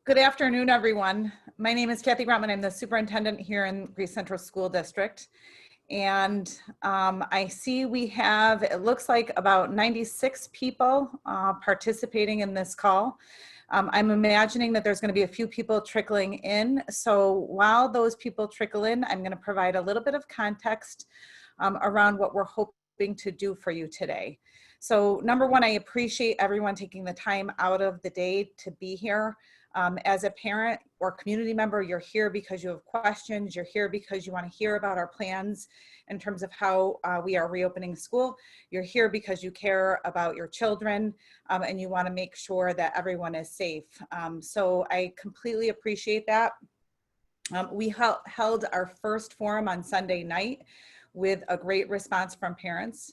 Good afternoon, everyone. My name is Kathy Brotman. I'm the superintendent here in Greece Central School District. And I see we have, it looks like about 96 people participating in this call. I'm imagining that there's going to be a few people trickling in. So while those people trickle in, I'm going to provide a little bit of context around what we're hoping to do for you today. So number one, I appreciate everyone taking the time out of the day to be here. As a parent or community member, you're here because you have questions. You're here because you want to hear about our plans in terms of how we are reopening school. You're here because you care about your children and you want to make sure that everyone is safe. So I completely appreciate that. We held our first forum on Sunday night with a great response from parents.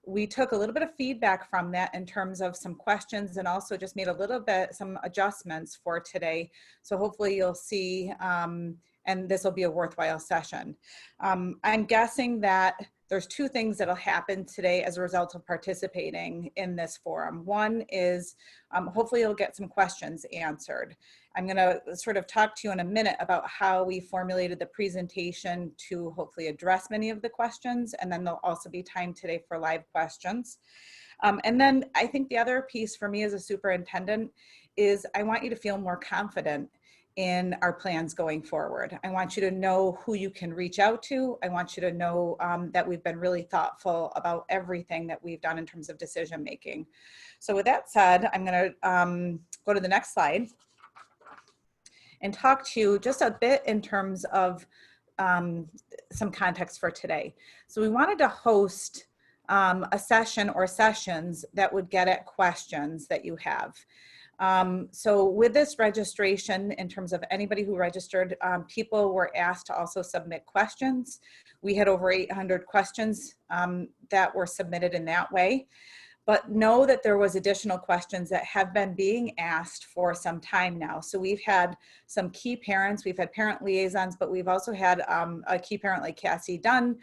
We took a little bit of feedback from that in terms of some questions and also just made a little bit, some adjustments for today. So hopefully you'll see, and this will be a worthwhile session. I'm guessing that there's two things that'll happen today as a result of participating in this forum. One is hopefully you'll get some questions answered. I'm going to sort of talk to you in a minute about how we formulated the presentation to hopefully address many of the questions, and then there'll also be time today for live questions. And then I think the other piece for me as a superintendent is I want you to feel more confident in our plans going forward. I want you to know who you can reach out to. I want you to know that we've been really thoughtful about everything that we've done in terms of decision making. So with that said, I'm going to go to the next slide and talk to you just a bit in terms of some context for today. So we wanted to host a session or sessions that would get at questions that you have. So with this registration, in terms of anybody who registered, people were asked to also submit questions. We had over 800 questions that were submitted in that way. But know that there was additional questions that have been being asked for some time now. So we've had some key parents, we've had parent liaisons, but we've also had a key parent like Cassie Dunn,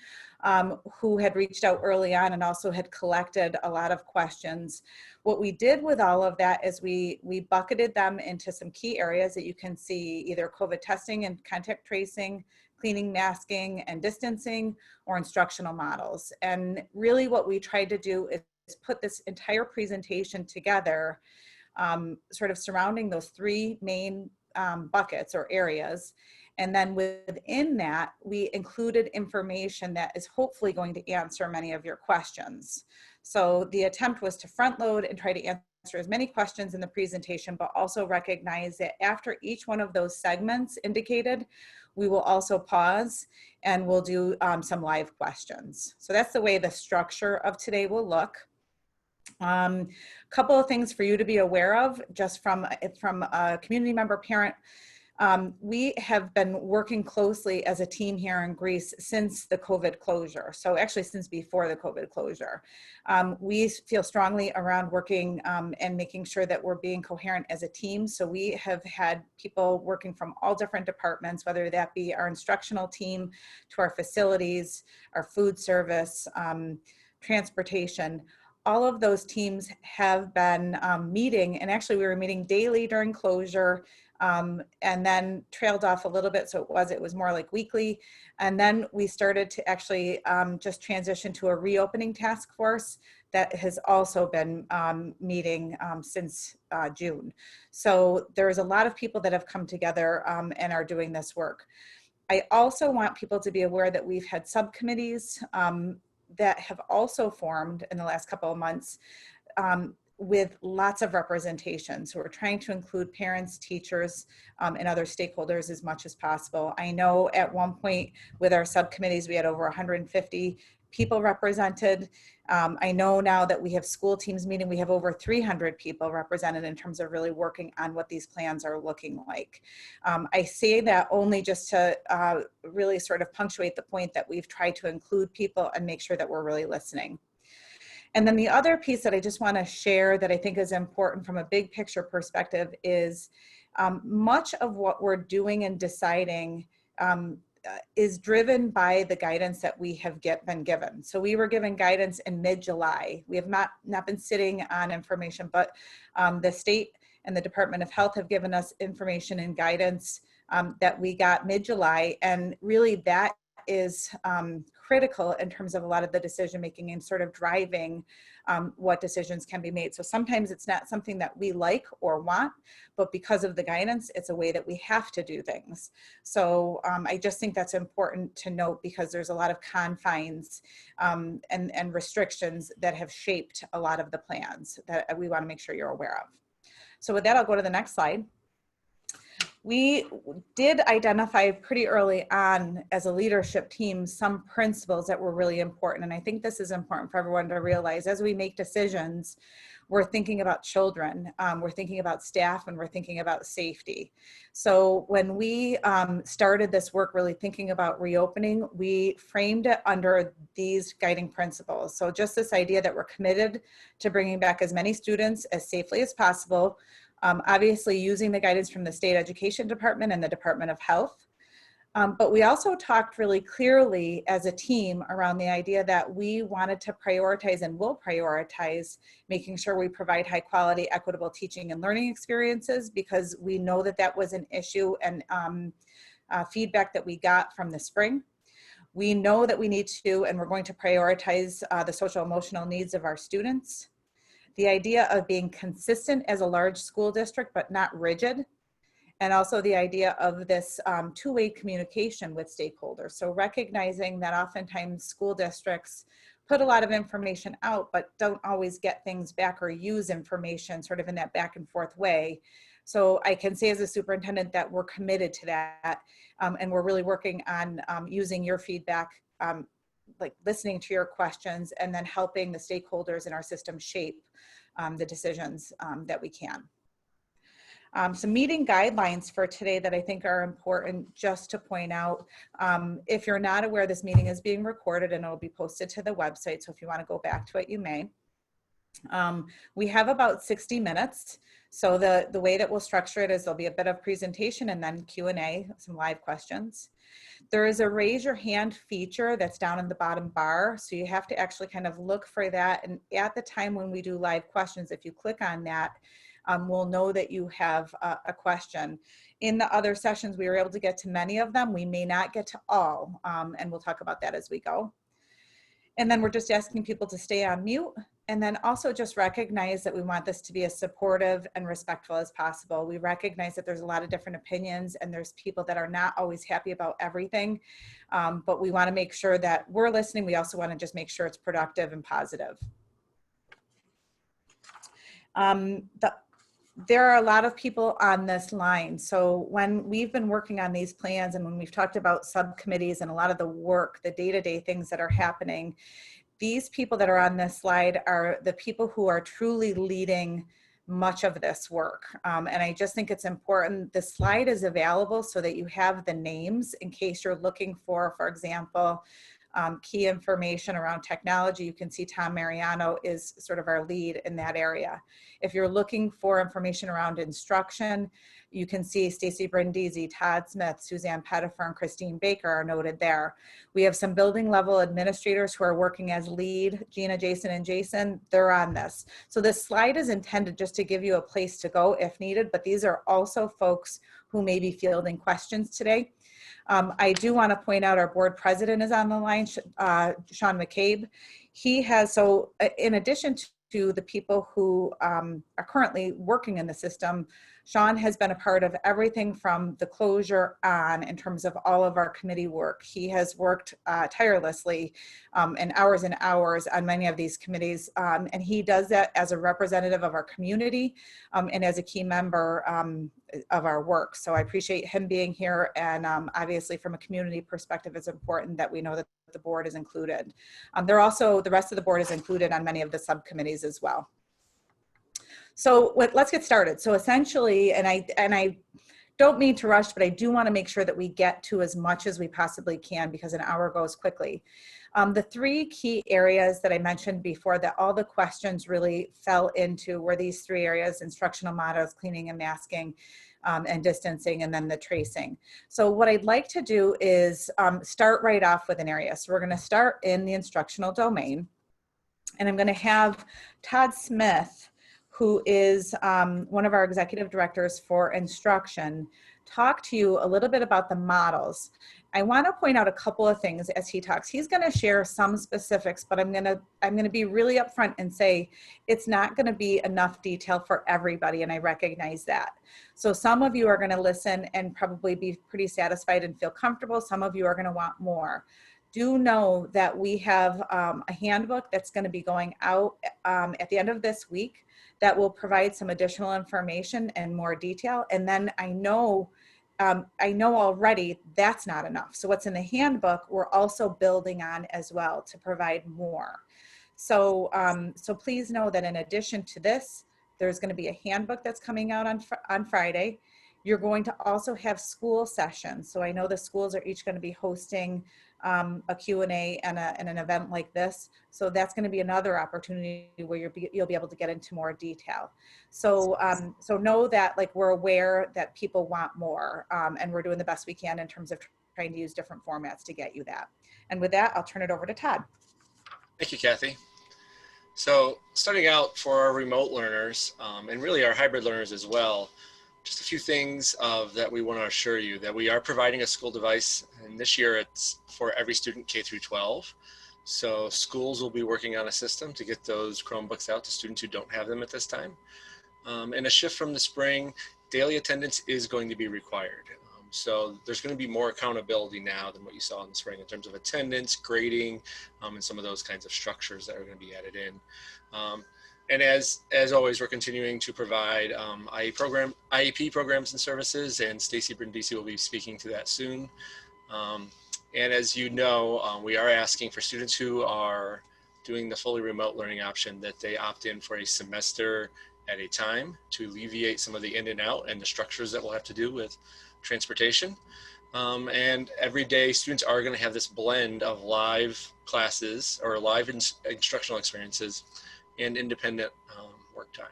who had reached out early on and also had collected a lot of questions. What we did with all of that is we bucketed them into some key areas that you can see, either COVID testing and contact tracing, cleaning, masking, and distancing, or instructional models. And really what we tried to do is put this entire presentation together, sort of surrounding those three main buckets or areas. And then within that, we included information that is hopefully going to answer many of your questions. So the attempt was to front load and try to answer as many questions in the presentation, but also recognize that after each one of those segments indicated, we will also pause and we'll do some live questions. So that's the way the structure of today will look. Couple of things for you to be aware of, just from a community member parent. We have been working closely as a team here in Greece since the COVID closure. So actually since before the COVID closure. We feel strongly around working and making sure that we're being coherent as a team. So we have had people working from all different departments, whether that be our instructional team to our facilities, our food service, transportation. All of those teams have been meeting, and actually we were meeting daily during closure, and then trailed off a little bit, so it was more like weekly. And then we started to actually just transition to a reopening task force that has also been meeting since June. So there's a lot of people that have come together and are doing this work. I also want people to be aware that we've had subcommittees that have also formed in the last couple of months with lots of representation. So we're trying to include parents, teachers, and other stakeholders as much as possible. I know at one point with our subcommittees, we had over 150 people represented. I know now that we have school teams meeting, we have over 300 people represented in terms of really working on what these plans are looking like. I say that only just to really sort of punctuate the point that we've tried to include people and make sure that we're really listening. And then the other piece that I just want to share that I think is important from a big picture perspective is much of what we're doing and deciding is driven by the guidance that we have been given. So we were given guidance in mid-July. We have not been sitting on information, but the state and the Department of Health have given us information and guidance that we got mid-July, and really that is critical in terms of a lot of the decision making and sort of driving what decisions can be made. So sometimes it's not something that we like or want, but because of the guidance, it's a way that we have to do things. So I just think that's important to note, because there's a lot of confines and restrictions that have shaped a lot of the plans that we want to make sure you're aware of. So with that, I'll go to the next slide. We did identify pretty early on as a leadership team some principles that were really important. And I think this is important for everyone to realize as we make decisions, we're thinking about children, we're thinking about staff, and we're thinking about safety. So when we started this work really thinking about reopening, we framed it under these guiding principles. So just this idea that we're committed to bringing back as many students as safely as possible, obviously using the guidance from the State Education Department and the Department of Health. But we also talked really clearly as a team around the idea that we wanted to prioritize and will prioritize making sure we provide high quality, equitable teaching and learning experiences, because we know that that was an issue and feedback that we got from the spring. We know that we need to, and we're going to prioritize the social emotional needs of our students. The idea of being consistent as a large school district, but not rigid. And also the idea of this two-way communication with stakeholders. So recognizing that oftentimes school districts put a lot of information out, but don't always get things back or use information sort of in that back and forth way. So I can say as a superintendent that we're committed to that. And we're really working on using your feedback, like listening to your questions, and then helping the stakeholders in our system shape the decisions that we can. Some meeting guidelines for today that I think are important just to point out. If you're not aware, this meeting is being recorded and it'll be posted to the website. So if you want to go back to it, you may. We have about 60 minutes. So the way that we'll structure it is there'll be a bit of presentation and then Q&A, some live questions. There is a raise your hand feature that's down in the bottom bar. So you have to actually kind of look for that. And at the time when we do live questions, if you click on that, we'll know that you have a question. In the other sessions, we were able to get to many of them. We may not get to all, and we'll talk about that as we go. And then we're just asking people to stay on mute, and then also just recognize that we want this to be as supportive and respectful as possible. We recognize that there's a lot of different opinions and there's people that are not always happy about everything, but we want to make sure that we're listening. We also want to just make sure it's productive and positive. There are a lot of people on this line. So when we've been working on these plans and when we've talked about subcommittees and a lot of the work, the day-to-day things that are happening, these people that are on this slide are the people who are truly leading much of this work. And I just think it's important. The slide is available so that you have the names in case you're looking for example, key information around technology. You can see Tom Mariano is sort of our lead in that area. If you're looking for information around instruction, you can see Stacy Brindisi, Todd Smith, Suzanne Pettifer, and Christine Baker are noted there. We have some building level administrators who are working as lead, Gina, Jason, and Jason, they're on this. So this slide is intended just to give you a place to go if needed, but these are also folks who may be fielding questions today. I do want to point out our board president is on the line, Sean McCabe. He has, so in addition to the people who are currently working in the system, Sean has been a part of everything from the closure on in terms of all of our committee work. He has worked tirelessly and hours on many of these committees. And he does that as a representative of our community and as a key member of our work. So I appreciate him being here. And obviously from a community perspective, it's important that we know that the board is included. They're also, the rest of the board is included on many of the subcommittees as well. So let's get started. So essentially, and I don't mean to rush, but I do want to make sure that we get to as much as we possibly can because an hour goes quickly. The three key areas that I mentioned before that all the questions really fell into were these three areas: instructional models, cleaning and masking, and distancing, and then the tracing. So what I'd like to do is start right off with an area. So we're going to start in the instructional domain, and I'm going to have Todd Smith, who is one of our executive directors for instruction, talk to you a little bit about the models. I want to point out a couple of things as he talks. He's going to share some specifics, but I'm going to be really upfront and say it's not going to be enough detail for everybody, and I recognize that. So some of you are going to listen and probably be pretty satisfied and feel comfortable. Some of you are going to want more. Do know that we have a handbook that's going to be going out at the end of this week that will provide some additional information and more detail. And then I know already that's not enough. So what's in the handbook, we're also building on as well to provide more. So, so please know that in addition to this, there's going to be a handbook that's coming out on Friday. You're going to also have school sessions. So I know the schools are each going to be hosting a Q&A and an event like this. So that's going to be another opportunity where you'll be able to get into more detail. So, so know that like we're aware that people want more and we're doing the best we can in terms of trying to use different formats to get you that. And with that, I'll turn it over to Todd. Thank you, Kathy. So starting out for our remote learners and really our hybrid learners as well, just a few things that we want to assure you that we are providing a school device, and this year it's for every student K through 12. So schools will be working on a system to get those Chromebooks out to students who don't have them at this time. And a shift from the spring, daily attendance is going to be required. So there's going to be more accountability now than what you saw in the spring in terms of attendance, grading, and some of those kinds of structures that are going to be added in. And as always, we're continuing to provide IEP programs and services, and Stacy Brindisi will be speaking to that soon. And as you know, we are asking for students who are doing the fully remote learning option that they opt in for a semester at a time to alleviate some of the in and out and the structures that we'll have to do with transportation. And every day students are going to have this blend of live classes or live instructional experiences and independent work time.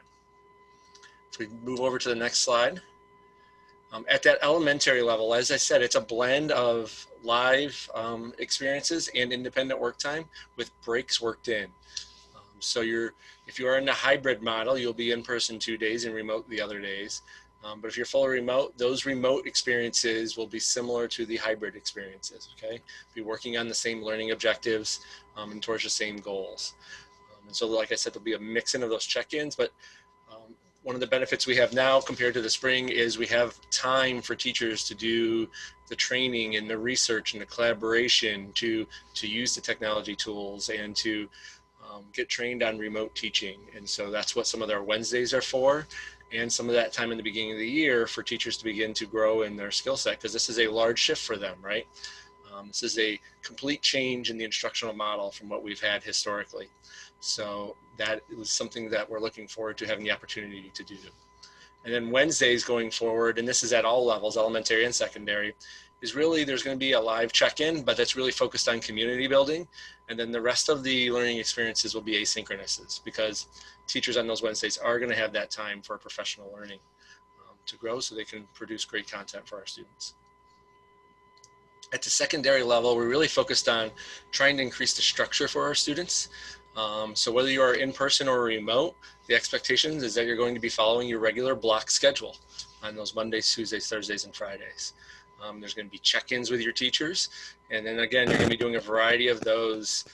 If we move over to the next slide. At that elementary level, as I said, it's a blend of live experiences and independent work time with breaks worked in. So if you are in the hybrid model, you'll be in person 2 days and remote the other days. But if you're fully remote, those remote experiences will be similar to the hybrid experiences, okay? Be working on the same learning objectives and towards the same goals. And so like I said, there'll be a mixing of those check-ins, but one of the benefits we have now compared to the spring is we have time for teachers to do the training and the research and the collaboration to use the technology tools and to get trained on remote teaching. And so that's what some of their Wednesdays are for, and some of that time in the beginning of the year for teachers to begin to grow in their skill set, because this is a large shift for them, right? This is a complete change in the instructional model from what we've had historically. So that was something that we're looking forward to having the opportunity to do. And then Wednesdays going forward, and this is at all levels, elementary and secondary, is really there's going to be a live check-in, but that's really focused on community building. And then the rest of the learning experiences will be asynchronous, because teachers on those Wednesdays are going to have that time for professional learning to grow so they can produce great content for our students. At the secondary level, we're really focused on trying to increase the structure for our students. So whether you are in person or remote, the expectation is that you're going to be following your regular block schedule on those Mondays, Tuesdays, Thursdays, and Fridays. There's going to be check-ins with your teachers. And then again, you're going to be doing a variety of those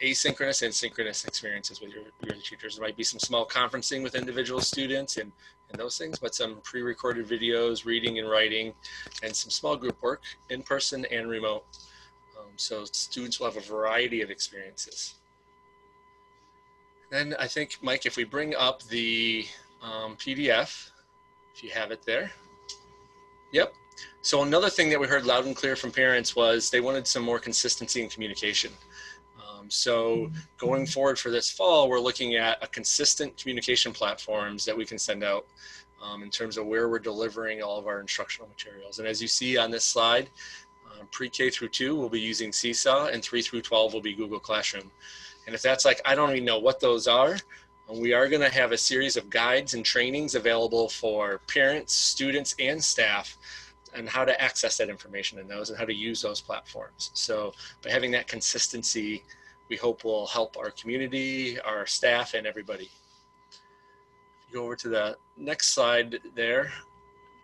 asynchronous and synchronous experiences with your teachers. There might be some small conferencing with individual students and those things, but some pre-recorded videos, reading and writing, and some small group work in person and remote. So students will have a variety of experiences. Then I think, Mike, if we bring up the PDF, if you have it there. Yep. So another thing that we heard loud and clear from parents was they wanted some more consistency in communication. So going forward for this fall, we're looking at a consistent communication platforms that we can send out in terms of where we're delivering all of our instructional materials. And as you see on this slide, pre-K through 2 will be using Seesaw, and 3 through 12 will be Google Classroom. And if that's like, I don't even know what those are, we are going to have a series of guides and trainings available for parents, students, and staff on how to access that information in those and how to use those platforms. So by having that consistency, we hope will help our community, our staff, and everybody. Go over to the next slide there.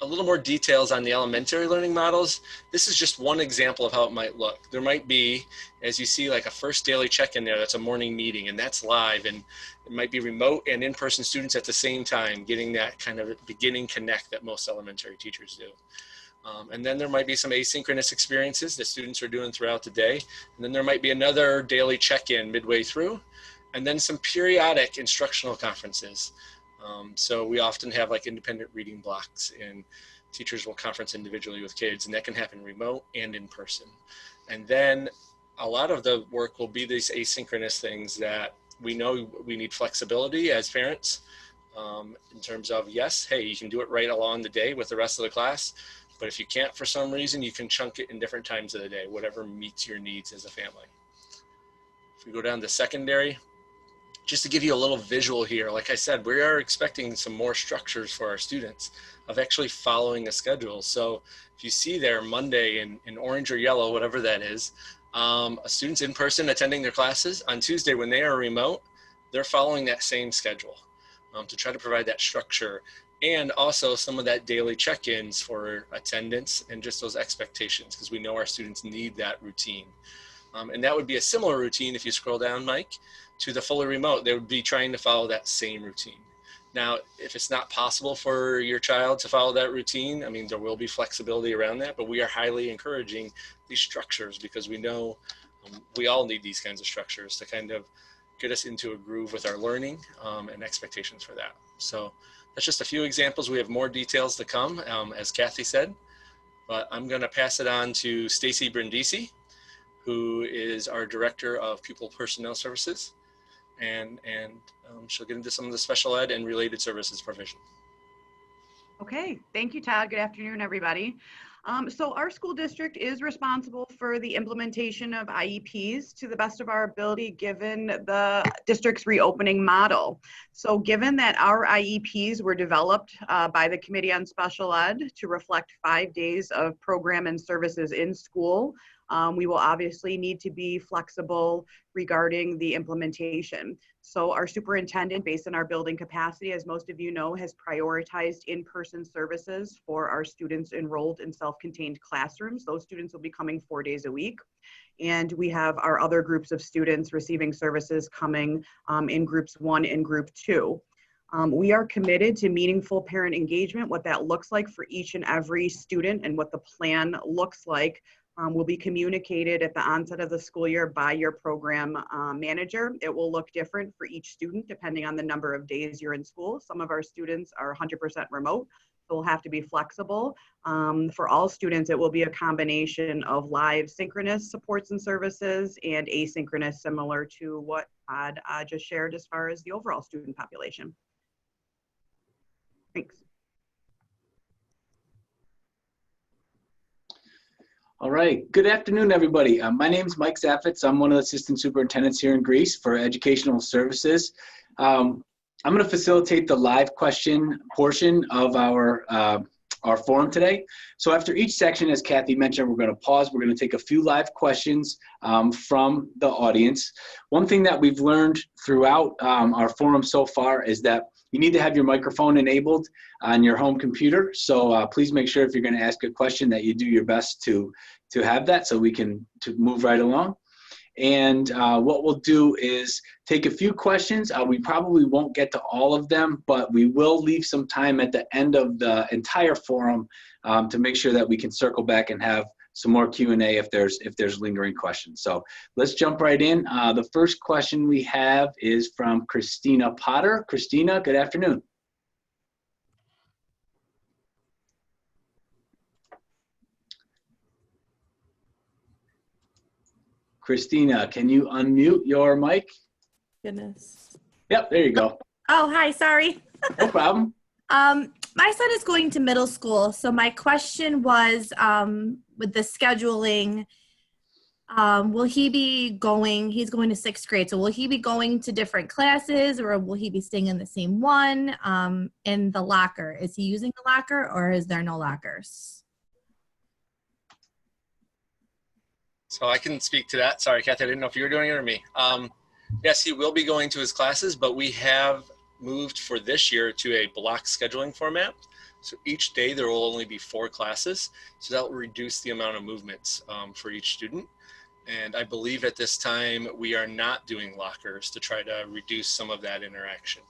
A little more details on the elementary learning models. This is just one example of how it might look. There might be, as you see, like a first daily check-in there, that's a morning meeting, and that's live, and it might be remote and in-person students at the same time, getting that kind of beginning connect that most elementary teachers do. And then there might be some asynchronous experiences that students are doing throughout the day. And then there might be another daily check-in midway through, and then some periodic instructional conferences. So we often have like independent reading blocks, and teachers will conference individually with kids, and that can happen remote and in person. And then a lot of the work will be these asynchronous things that we know we need flexibility as parents, in terms of, yes, hey, you can do it right along the day with the rest of the class, but if you can't for some reason, you can chunk it in different times of the day, whatever meets your needs as a family. If we go down to secondary, just to give you a little visual here, like I said, we are expecting some more structures for our students of actually following a schedule. So if you see there Monday in orange or yellow, whatever that is, a student's in person attending their classes. On Tuesday when they are remote, they're following that same schedule to try to provide that structure, and also some of that daily check-ins for attendance and just those expectations, because we know our students need that routine. And that would be a similar routine if you scroll down, Mike, to the fully remote. They would be trying to follow that same routine. Now, if it's not possible for your child to follow that routine, I mean, there will be flexibility around that, but we are highly encouraging these structures because we know we all need these kinds of structures to kind of get us into a groove with our learning and expectations for that. So that's just a few examples. We have more details to come, as Kathy said, but I'm gonna pass it on to Stacy Brindisi, who is our Director of Pupil Personnel Services. And she'll get into some of the special ed and related services provision. Okay, thank you, Todd. Good afternoon, everybody. So our school district is responsible for the implementation of IEPs to the best of our ability, given the district's reopening model. So given that our IEPs were developed by the Committee on Special Ed to reflect 5 days of program and services in school, we will obviously need to be flexible regarding the implementation. So our superintendent, based on our building capacity, as most of you know, has prioritized in-person services for our students enrolled in self-contained classrooms. Those students will be coming 4 days a week. And we have our other groups of students receiving services coming in groups 1 and group 2. We are committed to meaningful parent engagement. What that looks like for each and every student and what the plan looks like will be communicated at the onset of the school year by your program manager. It will look different for each student depending on the number of days you're in school. Some of our students are 100% remote, so we'll have to be flexible. For all students, it will be a combination of live synchronous supports and services and asynchronous, similar to what Todd just shared as far as the overall student population. Thanks. All right, good afternoon, everybody. My name is Mike Zaffitz. I'm one of the assistant superintendents here in Greece for educational services. I'm going to facilitate the live question portion of our forum today. So after each section, as Kathy mentioned, we're going to pause. We're going to take a few live questions from the audience. One thing that we've learned throughout our forum so far is that you need to have your microphone enabled on your home computer. So please make sure if you're going to ask a question that you do your best to have that so we can move right along. And what we'll do is take a few questions. We probably won't get to all of them, but we will leave some time at the end of the entire forum to make sure that we can circle back and have some more Q&A if there's lingering questions. So let's jump right in. The first question we have is from Christina Potter. Christina, good afternoon. Christina, can you unmute your mic? Goodness. Yep, there you go. Oh, hi, sorry. No problem. My son is going to middle school, so my question was, with the scheduling, will he be going, he's going to 6th grade, so will he be going to different classes, or will he be staying in the same one? In the locker, is he using the locker, or is there no lockers? So I can speak to that. Sorry, Kathy, I didn't know if you were doing it or me. Yes, he will be going to his classes, but we have moved for this year to a block scheduling format. So each day there will only be 4 classes. So that will reduce the amount of movements for each student. And I believe at this time we are not doing lockers to try to reduce some of that interaction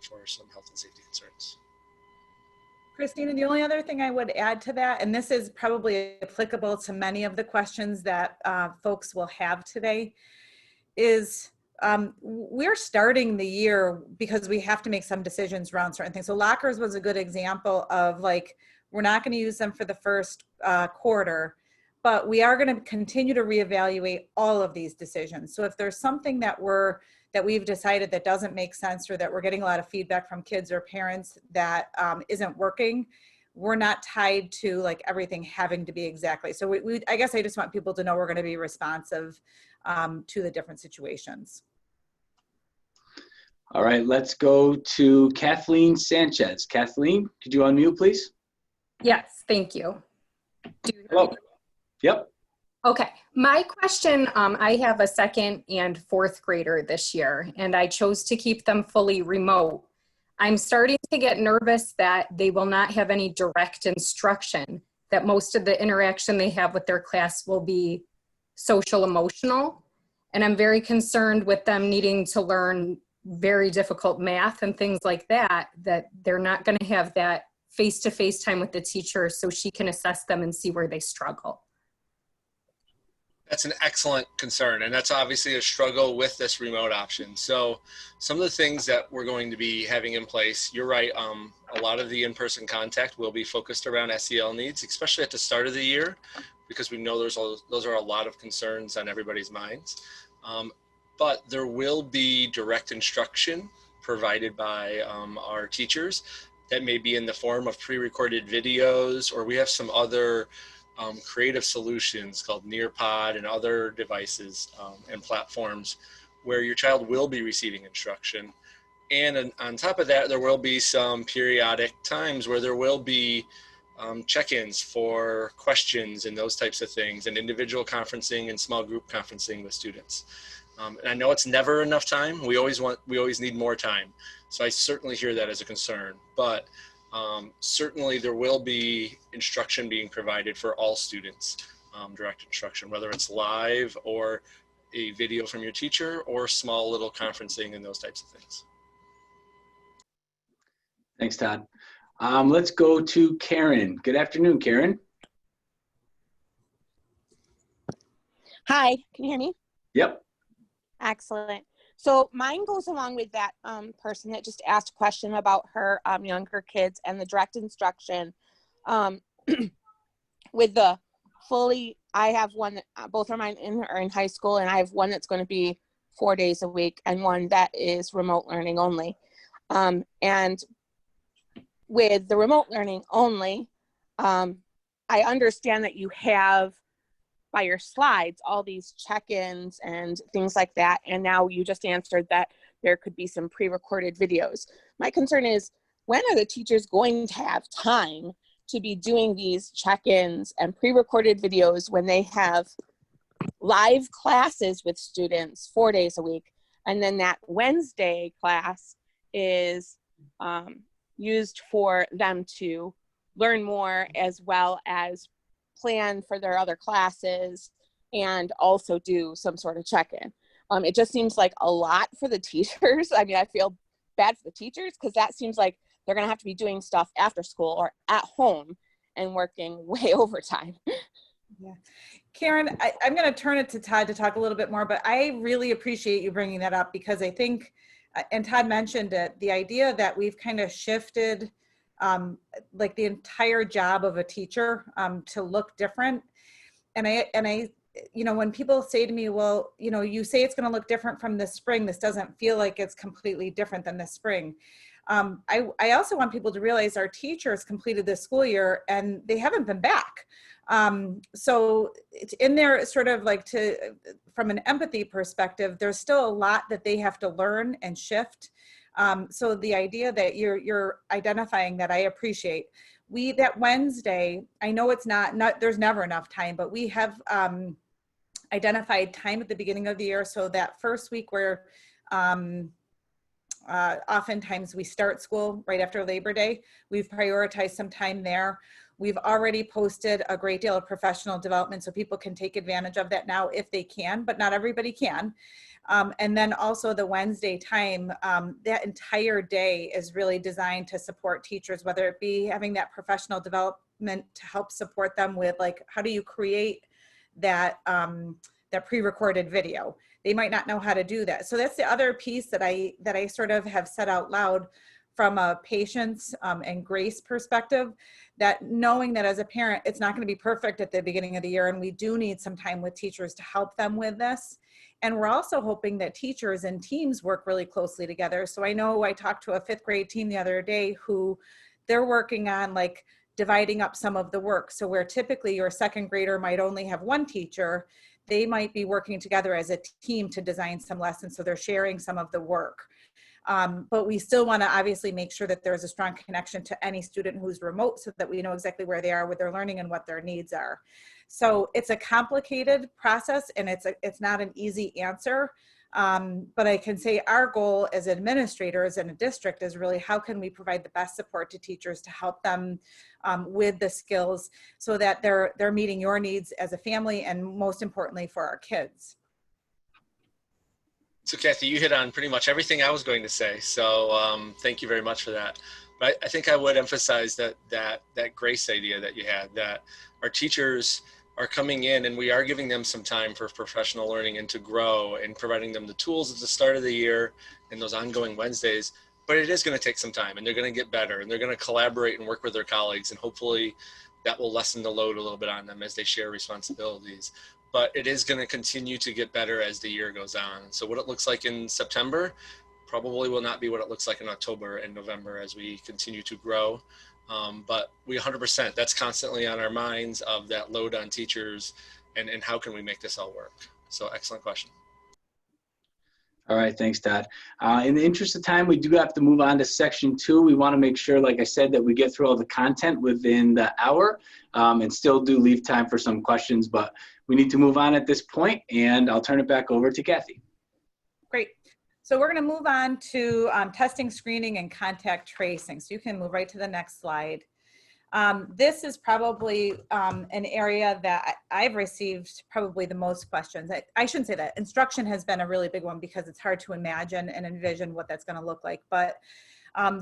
for some health and safety concerns. Christina, the only other thing I would add to that, and this is probably applicable to many of the questions that folks will have today, is we're starting the year because we have to make some decisions around certain things. So lockers was a good example of, like, we're not going to use them for the first quarter, but we are going to continue to reevaluate all of these decisions. So if there's something that we've decided that doesn't make sense, or that we're getting a lot of feedback from kids or parents that isn't working, we're not tied to like everything having to be exactly. So I guess I just want people to know we're going to be responsive to the different situations. All right, let's go to Kathleen Sanchez. Kathleen, could you unmute, please? Yes, thank you. Hello. Yep. Okay, my question, I have a 2nd and 4th grader this year, and I chose to keep them fully remote. I'm starting to get nervous that they will not have any direct instruction, that most of the interaction they have with their class will be social emotional. And I'm very concerned with them needing to learn very difficult math and things like that, that they're not going to have that face-to-face time with the teacher so she can assess them and see where they struggle. That's an excellent concern, and that's obviously a struggle with this remote option. So some of the things that we're going to be having in place, you're right, a lot of the in-person contact will be focused around SEL needs, especially at the start of the year, because we know those are a lot of concerns on everybody's minds. But there will be direct instruction provided by our teachers that may be in the form of pre-recorded videos, or we have some other creative solutions called Nearpod and other devices and platforms where your child will be receiving instruction. And on top of that, there will be some periodic times where there will be check-ins for questions and those types of things, and individual conferencing and small group conferencing with students. And I know it's never enough time. We always need more time. So I certainly hear that as a concern, but certainly there will be instruction being provided for all students, direct instruction, whether it's live or a video from your teacher or small little conferencing and those types of things. Thanks, Todd. Let's go to Karen. Good afternoon, Karen. Hi, can you hear me? Yep. Excellent. So mine goes along with that person that just asked a question about her younger kids and the direct instruction. With the fully, I have one, both of mine are in high school, and I have one that's going to be 4 days a week and one that is remote learning only. And with the remote learning only, I understand that you have by your slides all these check-ins and things like that, and now you just answered that there could be some pre-recorded videos. My concern is, when are the teachers going to have time to be doing these check-ins and pre-recorded videos when they have live classes with students 4 days a week, and then that Wednesday class is used for them to learn more as well as plan for their other classes and also do some sort of check-in. It just seems like a lot for the teachers. I mean, I feel bad for the teachers because that seems like they're gonna have to be doing stuff after school or at home and working way overtime. Yeah. Karen, I'm gonna turn it to Todd to talk a little bit more, but I really appreciate you bringing that up, because I think, and Todd mentioned it, the idea that we've kind of shifted like the entire job of a teacher to look different. And I, you know, when people say to me, well, you know, you say it's going to look different from this spring, this doesn't feel like it's completely different than this spring. I also want people to realize our teachers completed this school year and they haven't been back. So it's in there sort of like from an empathy perspective, there's still a lot that they have to learn and shift. So the idea that you're identifying that, I appreciate. That Wednesday, I know it's not there's never enough time, but we have identified time at the beginning of the year. So that first week where, oftentimes we start school right after Labor Day. We've prioritized some time there. We've already posted a great deal of professional development so people can take advantage of that now if they can, but not everybody can. And then also the Wednesday time, that entire day is really designed to support teachers, whether it be having that professional development to help support them with like, how do you create that, that pre-recorded video? They might not know how to do that. So that's the other piece that I sort of have said out loud from a patience and grace perspective, that knowing that as a parent, it's not going to be perfect at the beginning of the year. And we do need some time with teachers to help them with this. And we're also hoping that teachers and teams work really closely together. So I know I talked to a 5th grade team the other day who they're working on like dividing up some of the work. So where typically your 2nd grader might only have one teacher, they might be working together as a team to design some lessons. So they're sharing some of the work. But we still want to obviously make sure that there's a strong connection to any student who's remote so that we know exactly where they are with their learning and what their needs are. So it's a complicated process and it's not an easy answer. But I can say our goal as administrators in a district is really how can we provide the best support to teachers to help them with the skills so that they're meeting your needs as a family and most importantly for our kids. So Kathy, you hit on pretty much everything I was going to say. So thank you very much for that. But I think I would emphasize that grace idea that you had, that our teachers are coming in and we are giving them some time for professional learning and to grow and providing them the tools at the start of the year and those ongoing Wednesdays. But it is going to take some time and they're going to get better and they're going to collaborate and work with their colleagues. And hopefully that will lessen the load a little bit on them as they share responsibilities. But it is going to continue to get better as the year goes on. So what it looks like in September probably will not be what it looks like in October and November as we continue to grow. But we 100%, that's constantly on our minds of that load on teachers and how can we make this all work? So excellent question. All right, thanks, Todd. In the interest of time, we do have to move on to section 2. We want to make sure, like I said, that we get through all the content within the hour and still do leave time for some questions, but we need to move on at this point, and I'll turn it back over to Kathy. Great. So we're going to move on to testing, screening, and contact tracing. So you can move right to the next slide. This is probably an area that I've received probably the most questions. I shouldn't say that. Instruction has been a really big one because it's hard to imagine and envision what that's going to look like. But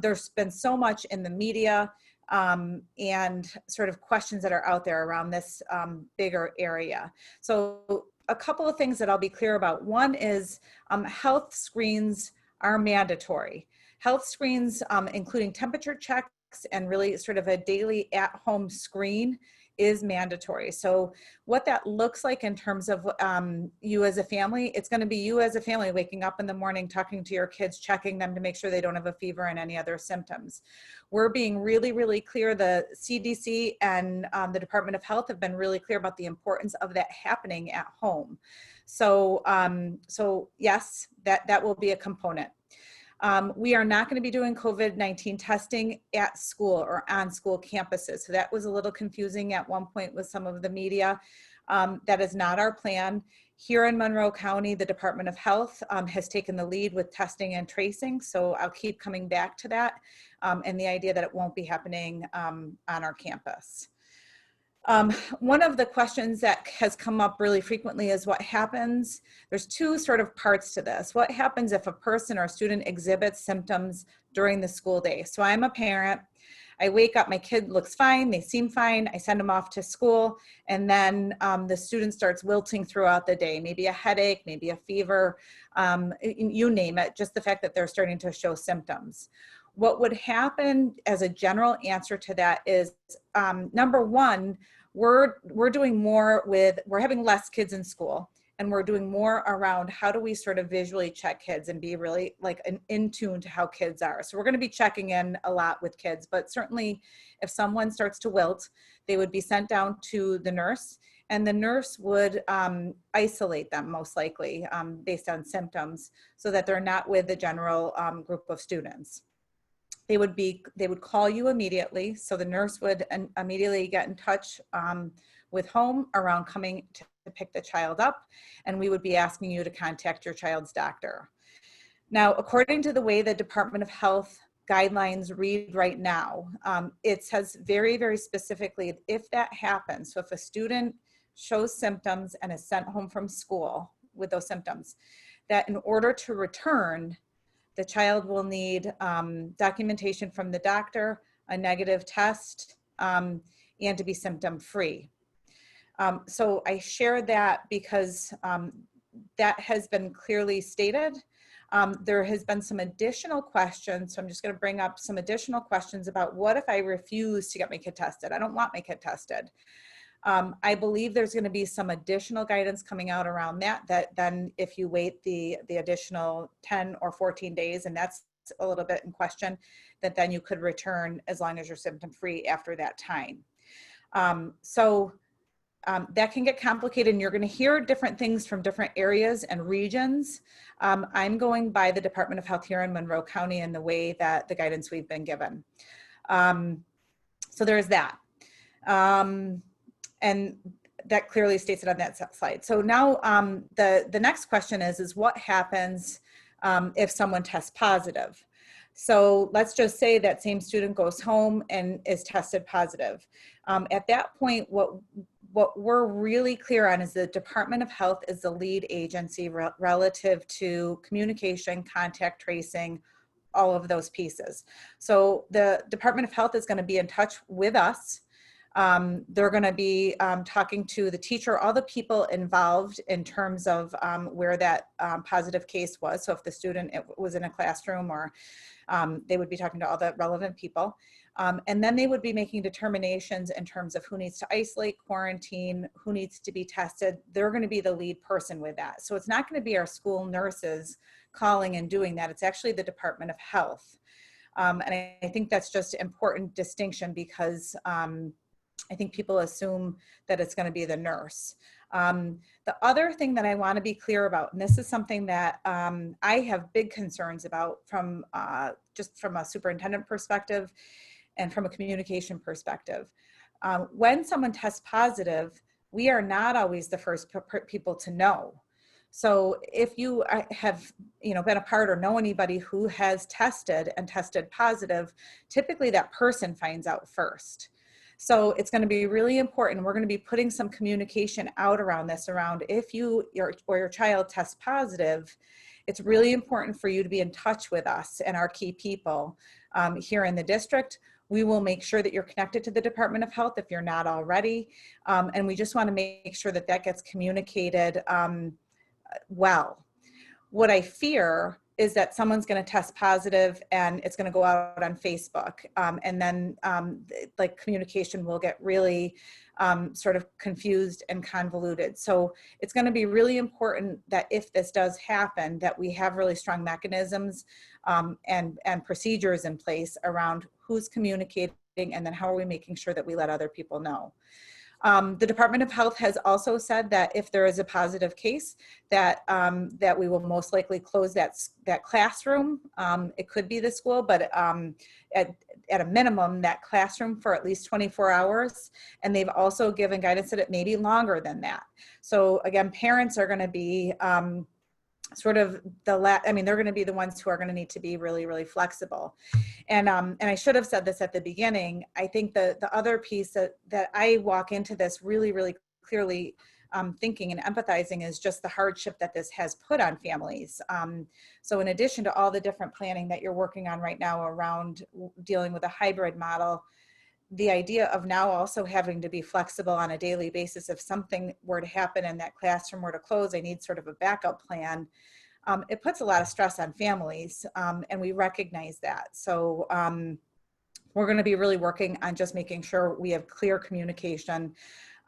there's been so much in the media and sort of questions that are out there around this bigger area. So a couple of things that I'll be clear about. One is health screens are mandatory. Health screens, including temperature checks and really sort of a daily at-home screen, is mandatory. So what that looks like in terms of you as a family, it's going to be you as a family waking up in the morning, talking to your kids, checking them to make sure they don't have a fever and any other symptoms. We're being really, really clear. The CDC and the Department of Health have been really clear about the importance of that happening at home. So, so yes, that will be a component. We are not going to be doing COVID-19 testing at school or on school campuses. So that was a little confusing at one point with some of the media. That is not our plan. Here in Monroe County, the Department of Health has taken the lead with testing and tracing. So I'll keep coming back to that and the idea that it won't be happening on our campus. One of the questions that has come up really frequently is what happens. There's two sort of parts to this. What happens if a person or a student exhibits symptoms during the school day? So I'm a parent. I wake up, my kid looks fine, they seem fine, I send them off to school, and then the student starts wilting throughout the day, maybe a headache, maybe a fever, you name it, just the fact that they're starting to show symptoms. What would happen as a general answer to that is, number one, we're doing more with, we're having less kids in school, and we're doing more around how do we sort of visually check kids and be really like in tune to how kids are. So we're going to be checking in a lot with kids, but certainly if someone starts to wilt, they would be sent down to the nurse, and the nurse would isolate them most likely based on symptoms so that they're not with the general group of students. They would call you immediately. So the nurse would immediately get in touch with home around coming to pick the child up, and we would be asking you to contact your child's doctor. Now, according to the way the Department of Health guidelines read right now, it says very, very specifically, if that happens, so if a student shows symptoms and is sent home from school with those symptoms, that in order to return, the child will need documentation from the doctor, a negative test, and to be symptom-free. So I share that because that has been clearly stated. There has been some additional questions, so I'm just going to bring up some additional questions about what if I refuse to get my kid tested? I don't want my kid tested. I believe there's going to be some additional guidance coming out around that then if you wait the additional 10 or 14 days, and that's a little bit in question, that then you could return as long as you're symptom-free after that time. That can get complicated, and you're going to hear different things from different areas and regions. I'm going by the Department of Health here in Monroe County and the way that the guidance we've been given. So there's that. And that clearly states it on that slide. So now the next question is what happens if someone tests positive? So let's just say that same student goes home and is tested positive. At that point, what we're really clear on is the Department of Health is the lead agency relative to communication, contact tracing, all of those pieces. So the Department of Health is going to be in touch with us. They're going to be talking to the teacher, all the people involved in terms of where that positive case was. So if the student was in a classroom, or they would be talking to all the relevant people. And then they would be making determinations in terms of who needs to isolate, quarantine, who needs to be tested. They're going to be the lead person with that. So it's not going to be our school nurses calling and doing that. It's actually the Department of Health. And I think that's just an important distinction because I think people assume that it's going to be the nurse. The other thing that I want to be clear about, and this is something that I have big concerns about from just from a superintendent perspective and from a communication perspective. When someone tests positive, we are not always the first people to know. So if you have been a part or know anybody who has tested and tested positive, typically that person finds out first. So it's going to be really important. We're going to be putting some communication out around this, around if your child tests positive, it's really important for you to be in touch with us and our key people here in the district. We will make sure that you're connected to the Department of Health if you're not already. And we just want to make sure that that gets communicated well. What I fear is that someone's going to test positive and it's going to go out on Facebook. And then like communication will get really sort of confused and convoluted. So it's going to be really important that if this does happen, that we have really strong mechanisms and procedures in place around who's communicating and then how are we making sure that we let other people know. The Department of Health has also said that if there is a positive case, that that we will most likely close that classroom. It could be the school, but at a minimum, that classroom for at least 24 hours. And they've also given guidance that it may be longer than that. So again, parents are going to be sort of they're going to be the ones who are going to need to be really, really flexible. And I should have said this at the beginning. I think the other piece that I walk into this really, really clearly thinking and empathizing is just the hardship that this has put on families. So in addition to all the different planning that you're working on right now around dealing with a hybrid model, the idea of now also having to be flexible on a daily basis. If something were to happen and that classroom were to close, I need sort of a backup plan. It puts a lot of stress on families, and we recognize that. So we're going to be really working on just making sure we have clear communication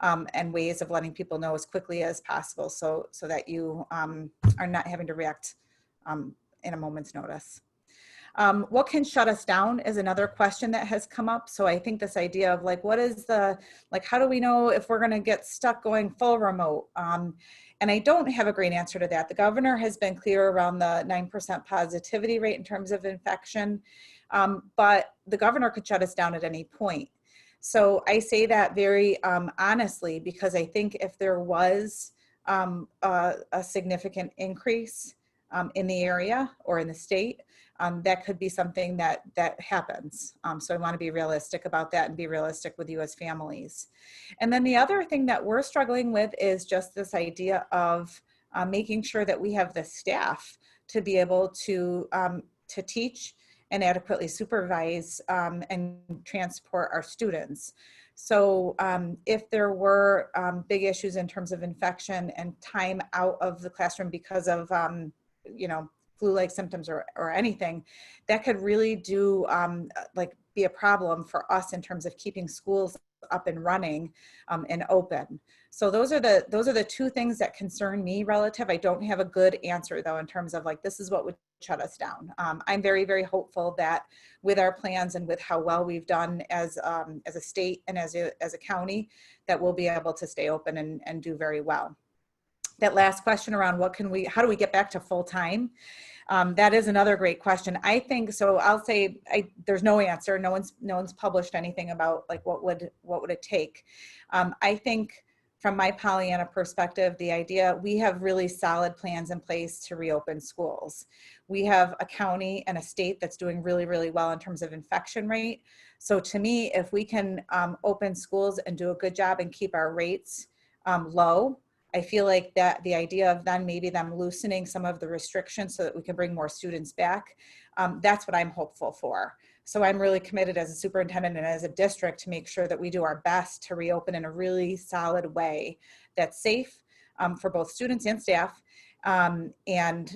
and ways of letting people know as quickly as possible so that you are not having to react in a moment's notice. What can shut us down is another question that has come up. So I think this idea of like, how do we know if we're going to get stuck going full remote? And I don't have a great answer to that. The governor has been clear around the 9% positivity rate in terms of infection, but the governor could shut us down at any point. So I say that very honestly, because I think if there was a significant increase in the area or in the state, that could be something that happens. So I want to be realistic about that and be realistic with you as families. And then the other thing that we're struggling with is just this idea of making sure that we have the staff to be able to teach and adequately supervise and transport our students. So if there were big issues in terms of infection and time out of the classroom because of, flu-like symptoms or anything, that could really do be a problem for us in terms of keeping schools up and running and open. So those are the two things that concern me relative. I don't have a good answer though in terms of like, this is what would shut us down. I'm very, very hopeful that with our plans and with how well we've done as a state and as a county, that we'll be able to stay open and do very well. That last question around how do we get back to full time? That is another great question. I think so. I'll say there's no answer. No one's published anything about like what would it take. I think from my Pollyanna perspective, the idea, we have really solid plans in place to reopen schools. We have a county and a state that's doing really, really well in terms of infection rate. So to me, if we can open schools and do a good job and keep our rates low, I feel like that the idea of then maybe them loosening some of the restrictions so that we can bring more students back, that's what I'm hopeful for. So I'm really committed as a superintendent and as a district to make sure that we do our best to reopen in a really solid way that's safe for both students and staff, and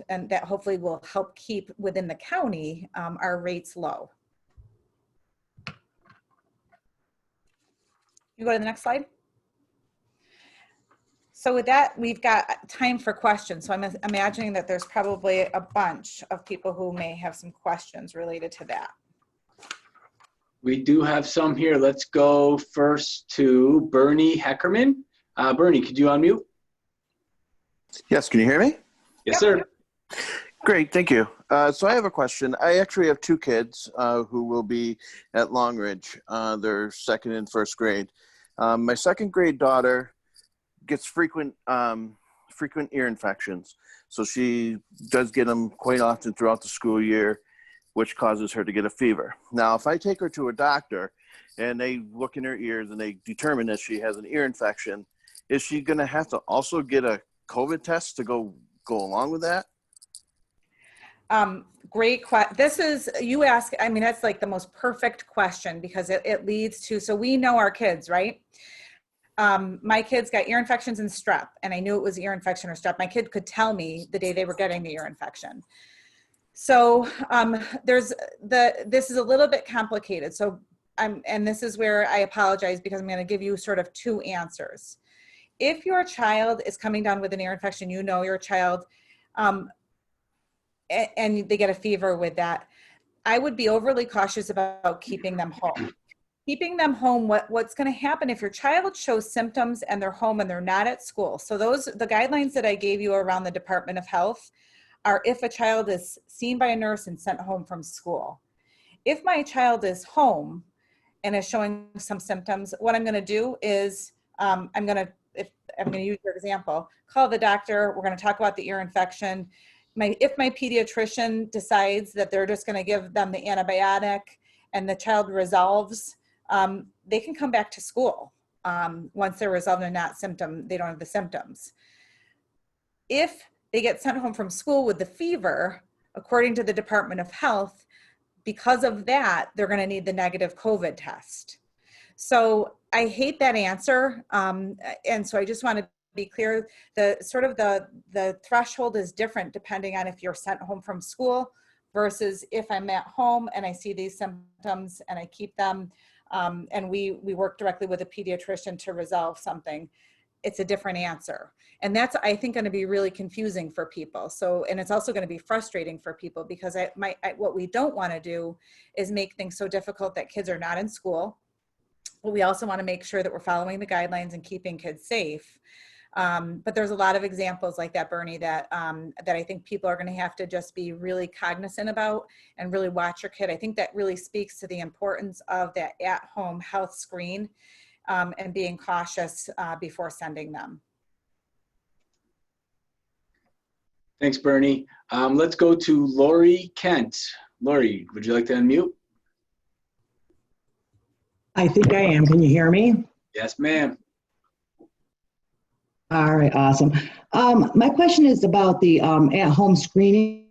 that hopefully will help keep within the county our rates low. You go to the next slide. So with that, we've got time for questions. So I'm imagining that there's probably a bunch of people who may have some questions related to that. We do have some here. Let's go first to Bernie Heckerman. Bernie, could you unmute? Yes, can you hear me? Yes, sir. Great, thank you. So I have a question. I actually have two kids who will be at Long Ridge. They're second and first grade. My second grade daughter gets frequent ear infections. So she does get them quite often throughout the school year, which causes her to get a fever. Now, if I take her to a doctor and they look in her ears and they determine that she has an ear infection, is she going to have to also get a COVID test to go along with that? Great question. This is, you ask, I mean, that's like the most perfect question because it leads to, so we know our kids, right? My kids got ear infections and strep, and I knew it was ear infection or strep. My kid could tell me the day they were getting the ear infection. So this is a little bit complicated. So and this is where I apologize because I'm going to give you sort of two answers. If your child is coming down with an ear infection, you know your child, and they get a fever with that, I would be overly cautious about keeping them home. Keeping them home, what's going to happen if your child shows symptoms and they're home and they're not at school? So the guidelines that I gave you around the Department of Health are if a child is seen by a nurse and sent home from school. If my child is home and is showing some symptoms, what I'm going to do is I'm going to use your example, call the doctor. We're going to talk about the ear infection. If my pediatrician decides that they're just going to give them the antibiotic and the child resolves, they can come back to school once they're resolved and they don't have the symptoms. If they get sent home from school with the fever, according to the Department of Health, because of that, they're going to need the negative COVID test. So I hate that answer. And so I just want to be clear, the threshold is different depending on if you're sent home from school versus if I'm at home and I see these symptoms and I keep them and we work directly with a pediatrician to resolve something. It's a different answer. And that's, I think, going to be really confusing for people. So, and it's also going to be frustrating for people because what we don't want to do is make things so difficult that kids are not in school. But we also want to make sure that we're following the guidelines and keeping kids safe. But there's a lot of examples like that, Bernie, that I think people are going to have to just be really cognizant about and really watch your kid. I think that really speaks to the importance of that at-home health screen and being cautious before sending them. Thanks, Bernie. Let's go to Lori Kent. Lori, would you like to unmute? I think I am. Can you hear me? Yes, ma'am. All right, awesome. My question is about the at-home screening,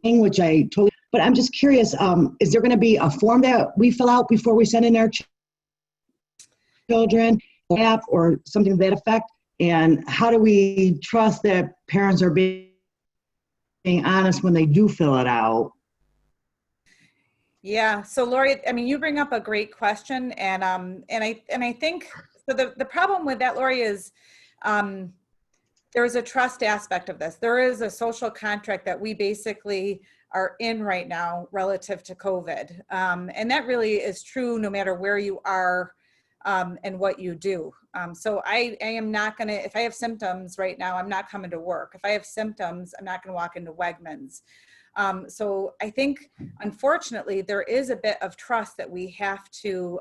which I totally, but I'm just curious, is there going to be a form that we fill out before we send in our children, app or something to that effect? And how do we trust that parents are being honest when they do fill it out? Yeah, so Lori, I mean, you bring up a great question, and I think so. The problem with that, Lori, is there is a trust aspect of this. There is a social contract that we basically are in right now relative to COVID, and that really is true no matter where you are and what you do. So I am not going to, if I have symptoms right now, I'm not coming to work. If I have symptoms, I'm not going to walk into Wegmans. So I think, unfortunately, there is a bit of trust that we have to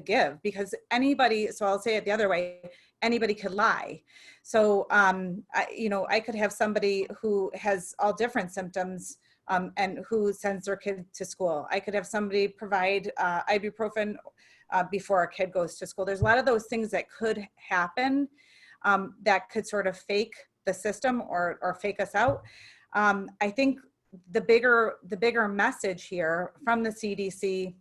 give, because anybody, so I'll say it the other way, anybody could lie. So, I could have somebody who has all different symptoms and who sends their kid to school. I could have somebody provide ibuprofen before a kid goes to school. There's a lot of those things that could happen that could sort of fake the system or fake us out. I think the bigger message here from the CDC,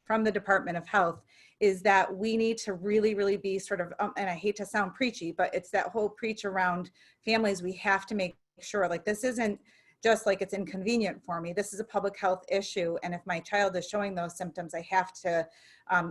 from the Department of Health, is that we need to really, really be sort of, and I hate to sound preachy, but it's that whole preach around families. We have to make sure, like, this isn't just like it's inconvenient for me. This is a public health issue. And if my child is showing those symptoms, I have to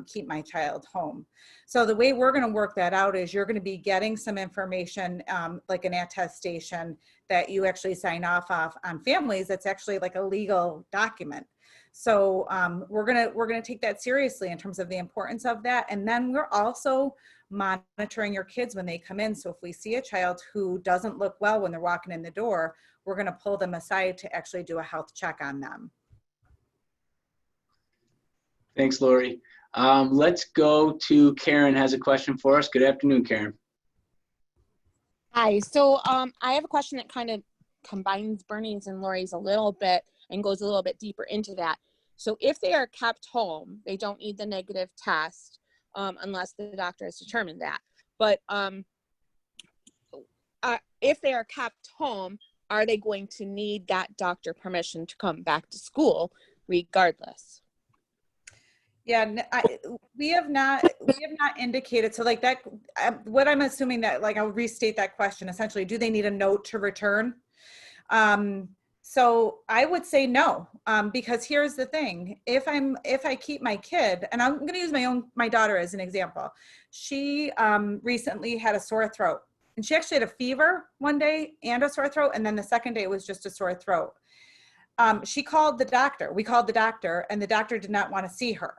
keep my child home. So the way we're going to work that out is you're going to be getting some information, like an attestation that you actually sign off on families. That's actually like a legal document. So we're gonna take that seriously in terms of the importance of that. And then we're also monitoring your kids when they come in. So if we see a child who doesn't look well when they're walking in the door, we're going to pull them aside to actually do a health check on them. Thanks, Lori. Let's go to Karen has a question for us. Good afternoon, Karen. Hi, so I have a question that kind of combines Bernie's and Lori's a little bit and goes a little bit deeper into that. So if they are kept home, they don't need the negative test unless the doctor has determined that. But if they are kept home, are they going to need that doctor permission to come back to school regardless? Yeah, we have not indicated. So like that, what I'm assuming that, like, I'll restate that question. Essentially, do they need a note to return? So I would say no, because here's the thing. If I keep my kid, and I'm going to use my daughter as an example. She recently had a sore throat, and she actually had a fever one day and a sore throat. And then the second day it was just a sore throat. She called the doctor. We called the doctor, and the doctor did not want to see her.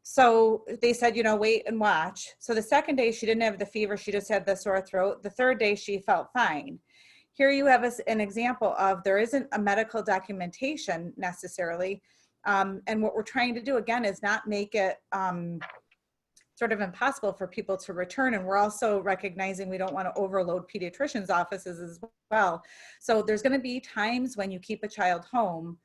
So they said, wait and watch. So the second day she didn't have the fever. She just had the sore throat. The third day she felt fine. Here you have an example of there isn't a medical documentation necessarily. And what we're trying to do, again, is not make it sort of impossible for people to return. And we're also recognizing we don't want to overload pediatricians' offices as well. So there's going to be times when you keep a child home,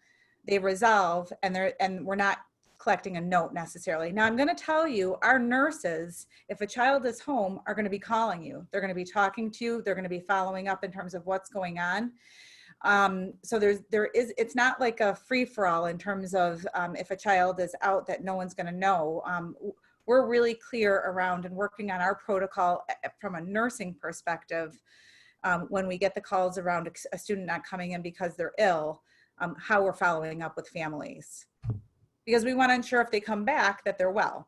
they resolve, and we're not collecting a note necessarily. Now I'm going to tell you, our nurses, if a child is home, are going to be calling you. They're going to be talking to you. They're going to be following up in terms of what's going on. So it's not like a free for all in terms of if a child is out that no one's going to know. We're really clear around and working on our protocol from a nursing perspective when we get the calls around a student not coming in because they're ill, how we're following up with families. Because we want to ensure if they come back that they're well.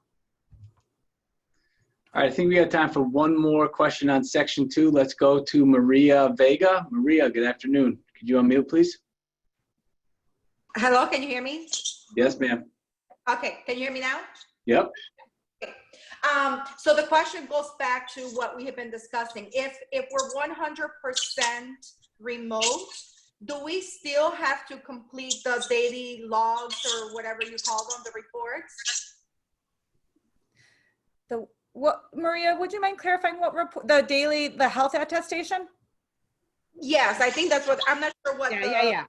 All right, I think we have time for one more question on section 2. Let's go to Maria Vega. Maria, good afternoon. Could you unmute, please? Hello, can you hear me? Yes, ma'am. Okay, can you hear me now? Yep. Okay. So the question goes back to what we have been discussing. If we're 100% remote, do we still have to complete the daily logs or whatever you call them, the reports? Maria, would you mind clarifying what report, the health attestation? Yes, I think that's what, I'm not sure what Yeah.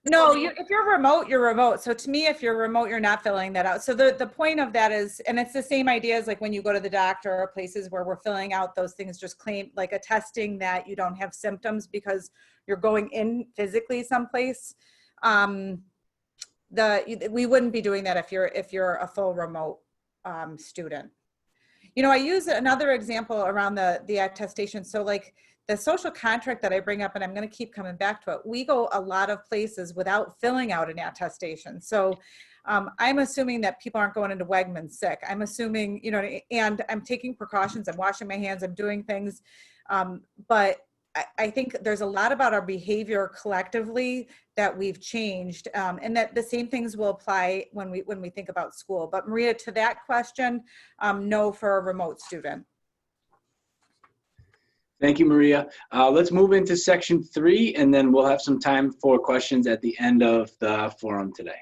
No, if you're remote, you're remote. So to me, if you're remote, you're not filling that out. So the point of that is, and it's the same idea as like when you go to the doctor or places where we're filling out those things, just claim like attesting that you don't have symptoms because you're going in physically someplace. We wouldn't be doing that if you're a full remote student. You know, I use another example around the attestation. So like the social contract that I bring up, and I'm going to keep coming back to it, we go a lot of places without filling out an attestation. So I'm assuming that people aren't going into Wegmans sick. I'm assuming, you know, and I'm taking precautions. I'm washing my hands. I'm doing things. But I think there's a lot about our behavior collectively that we've changed, and that the same things will apply when we think about school. But Maria, to that question, no for a remote student. Thank you, Maria. Let's move into section 3, and then we'll have some time for questions at the end of the forum today.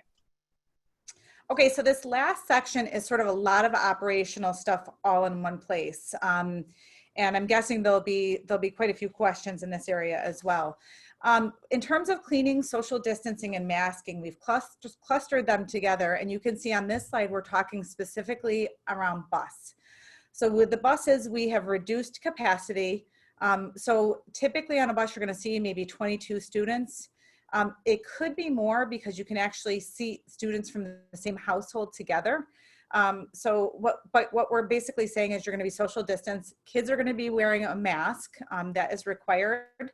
Okay, so this last section is sort of a lot of operational stuff all in one place. And I'm guessing there'll be quite a few questions in this area as well. In terms of cleaning, social distancing, and masking, we've just clustered them together. And you can see on this slide, we're talking specifically around bus. So with the buses, we have reduced capacity. So typically on a bus, you're going to see maybe 22 students. It could be more because you can actually see students from the same household together. But what we're basically saying is you're going to be social distance. Kids are going to be wearing a mask that is required,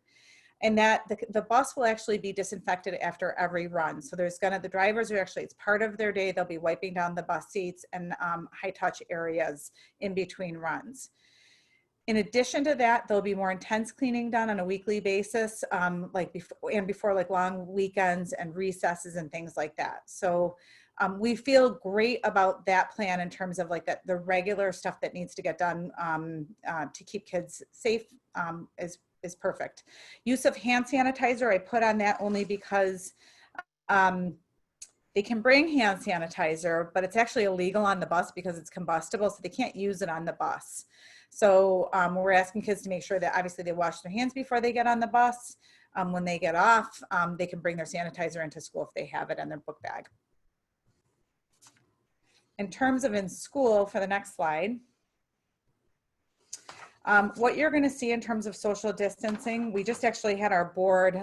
and that the bus will actually be disinfected after every run. So the drivers are actually, it's part of their day. They'll be wiping down the bus seats and high touch areas in between runs. In addition to that, there'll be more intense cleaning done on a weekly basis, before like long weekends and recesses and things like that. So we feel great about that plan in terms of like the regular stuff that needs to get done to keep kids safe is perfect. Use of hand sanitizer, I put on that only because they can bring hand sanitizer, but it's actually illegal on the bus because it's combustible, so they can't use it on the bus. So we're asking kids to make sure that obviously they wash their hands before they get on the bus. When they get off, they can bring their sanitizer into school if they have it in their book bag. In terms of in school, for the next slide, what you're going to see in terms of social distancing, we just actually had our board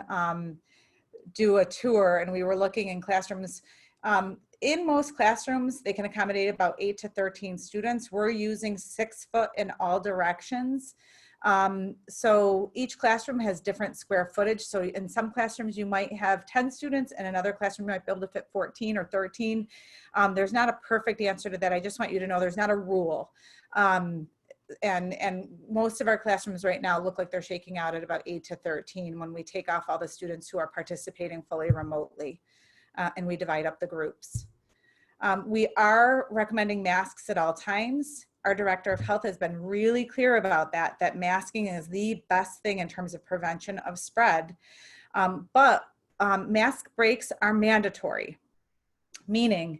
do a tour, and we were looking in classrooms. In most classrooms, they can accommodate about 8 to 13 students. We're using 6 foot in all directions. So each classroom has different square footage. So in some classrooms, you might have 10 students, and another classroom might be able to fit 14 or 13. There's not a perfect answer to that. I just want you to know there's not a rule. And most of our classrooms right now look like they're shaking out at about 8 to 13 when we take off all the students who are participating fully remotely, and we divide up the groups. We are recommending masks at all times. Our director of health has been really clear about that masking is the best thing in terms of prevention of spread. But mask breaks are mandatory, meaning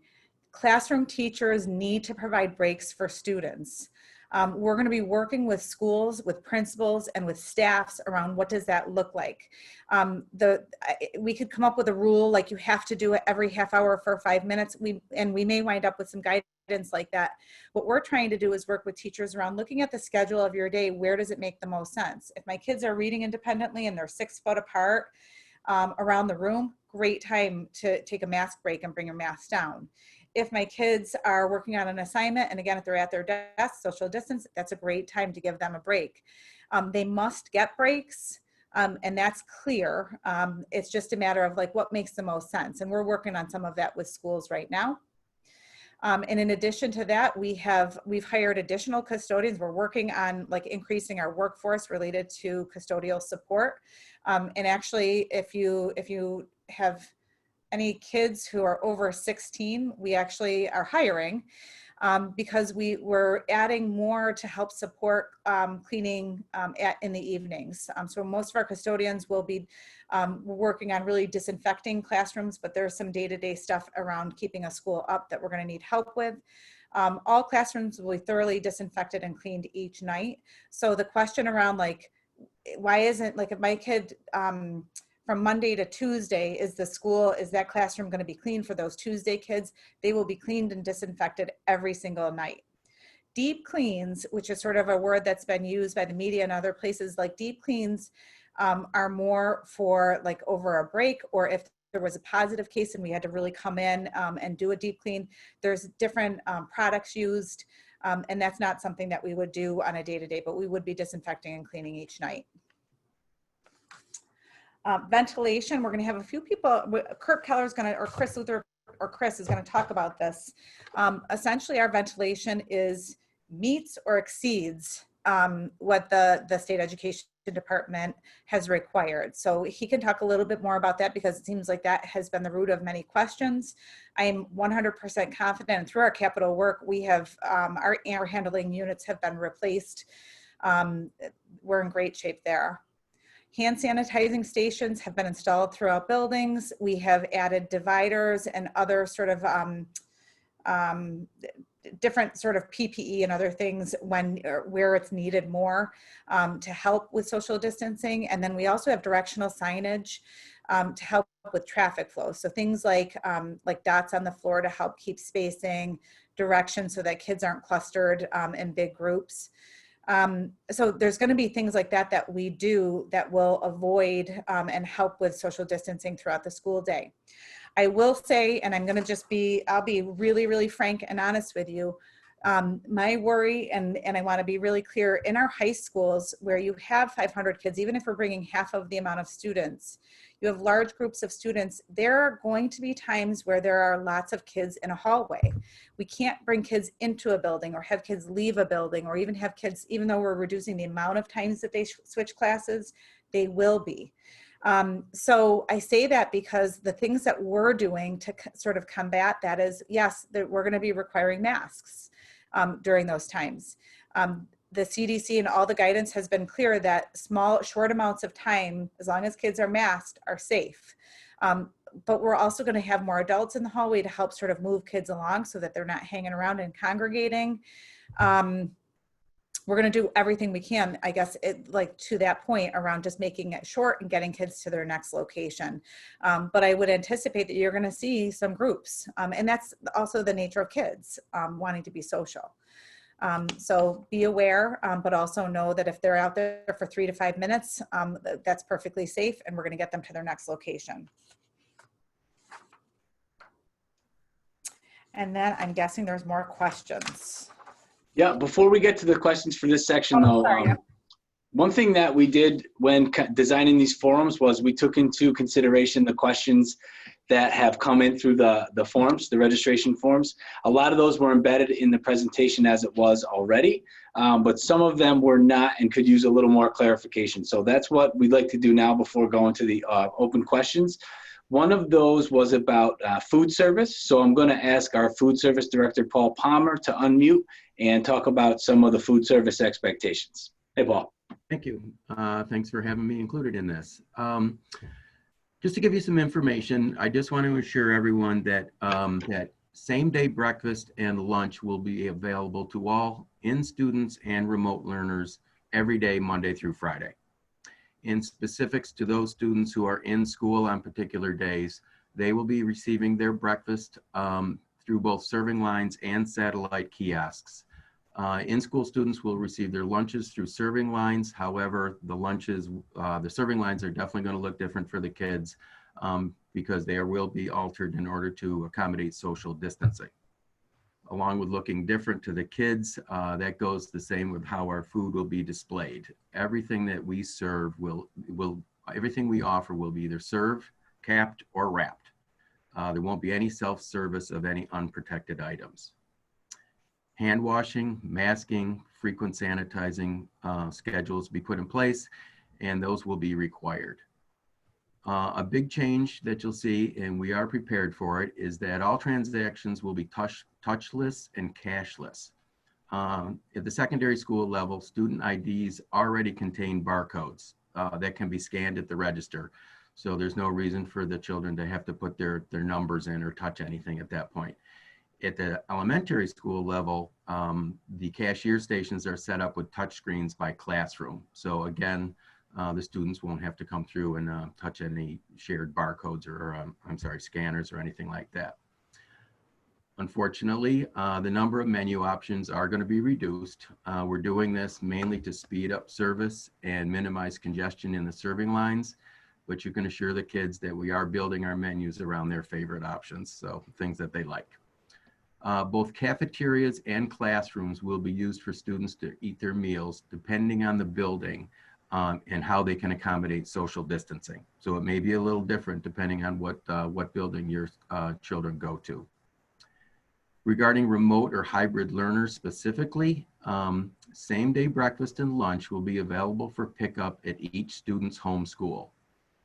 classroom teachers need to provide breaks for students. We're going to be working with schools, with principals, and with staffs around what does that look like. We could come up with a rule like you have to do it every half hour for 5 minutes. We may wind up with some guidance like that. What we're trying to do is work with teachers around looking at the schedule of your day. Where does it make the most sense? If my kids are reading independently and they're 6 foot apart around the room, great time to take a mask break and bring your mask down. If my kids are working on an assignment, and again, if they're at their desk, social distance, that's a great time to give them a break. They must get breaks, and that's clear. It's just a matter of like what makes the most sense. And we're working on some of that with schools right now. And in addition to that, we've hired additional custodians. We're working on like increasing our workforce related to custodial support. And actually, if you have any kids who are over 16, we actually are hiring because we're adding more to help support cleaning in the evenings. So most of our custodians will be working on really disinfecting classrooms, but there's some day-to-day stuff around keeping a school up that we're going to need help with. All classrooms will be thoroughly disinfected and cleaned each night. So the question around like, why isn't, like, if my kid, from Monday to Tuesday, is that classroom going to be clean for those Tuesday kids? They will be cleaned and disinfected every single night. Deep cleans, which is sort of a word that's been used by the media and other places, like deep cleans are more for like over a break, or if there was a positive case and we had to really come in and do a deep clean. There's different products used, and that's not something that we would do on a day-to-day, but we would be disinfecting and cleaning each night. Ventilation, we're going to have a few people. Kurt Keller is going to, or Chris Luther, or Chris is going to talk about this. Essentially, our ventilation meets or exceeds what the state education department has required. So he can talk a little bit more about that, because it seems like that has been the root of many questions. I am 100% confident, and through our capital work, we have our air handling units have been replaced. We're in great shape there. Hand sanitizing stations have been installed throughout buildings. We have added dividers and other sort of different sort of PPE and other things where it's needed more to help with social distancing. And then we also have directional signage to help with traffic flow. So things like dots on the floor to help keep spacing, directions so that kids aren't clustered in big groups. So there's going to be things like that we do that will avoid and help with social distancing throughout the school day. I will say, and I'm going to I'll be really, really frank and honest with you. My worry, and I want to be really clear, in our high schools where you have 500 kids, even if we're bringing half of the amount of students, you have large groups of students, there are going to be times where there are lots of kids in a hallway. We can't bring kids into a building or have kids leave a building, or even have kids, even though we're reducing the amount of times that they switch classes, they will be. So I say that because the things that we're doing to sort of combat that is, yes, that we're going to be requiring masks during those times. The CDC and all the guidance has been clear that short amounts of time, as long as kids are masked, are safe. But we're also going to have more adults in the hallway to help sort of move kids along so that they're not hanging around and congregating. We're going to do everything we can, I guess, to that point around just making it short and getting kids to their next location. But I would anticipate that you're going to see some groups. And that's also the nature of kids wanting to be social. So be aware, but also know that if they're out there for 3 to 5 minutes, that's perfectly safe, and we're going to get them to their next location. And then I'm guessing there's more questions. Yeah, before we get to the questions for this section, though, one thing that we did when designing these forums was we took into consideration the questions that have come in through the forms, the registration forms. A lot of those were embedded in the presentation as it was already, but some of them were not and could use a little more clarification. So that's what we'd like to do now before going to the open questions. One of those was about food service. So I'm going to ask our food service director, Paul Palmer, to unmute and talk about some of the food service expectations. Hey, Paul. Thank you. Thanks for having me included in this. Just to give you some information, I just want to assure everyone that that same-day breakfast and lunch will be available to all in-students and remote learners every day, Monday through Friday. In specifics to those students who are in school on particular days, they will be receiving their breakfast through both serving lines and satellite kiosks. In-school students will receive their lunches through serving lines. However, the serving lines are definitely going to look different for the kids because they will be altered in order to accommodate social distancing. Along with looking different to the kids, that goes the same with how our food will be displayed. Everything that we serve everything we offer will be either served, capped, or wrapped. There won't be any self-service of any unprotected items. Hand washing, masking, frequent sanitizing schedules be put in place, and those will be required. A big change that you'll see, and we are prepared for it, is that all transactions will be touchless and cashless. At the secondary school level, student IDs already contain barcodes that can be scanned at the register. So there's no reason for the children to have to put their numbers in or touch anything at that point. At the elementary school level, the cashier stations are set up with touchscreens by classroom. So again, the students won't have to come through and touch any shared barcodes or, scanners or anything like that. Unfortunately, the number of menu options are going to be reduced. We're doing this mainly to speed up service and minimize congestion in the serving lines, but you can assure the kids that we are building our menus around their favorite options, so things that they like. Both cafeterias and classrooms will be used for students to eat their meals depending on the building and how they can accommodate social distancing. So it may be a little different depending on what building your children go to. Regarding remote or hybrid learners specifically, same-day breakfast and lunch will be available for pickup at each student's home school.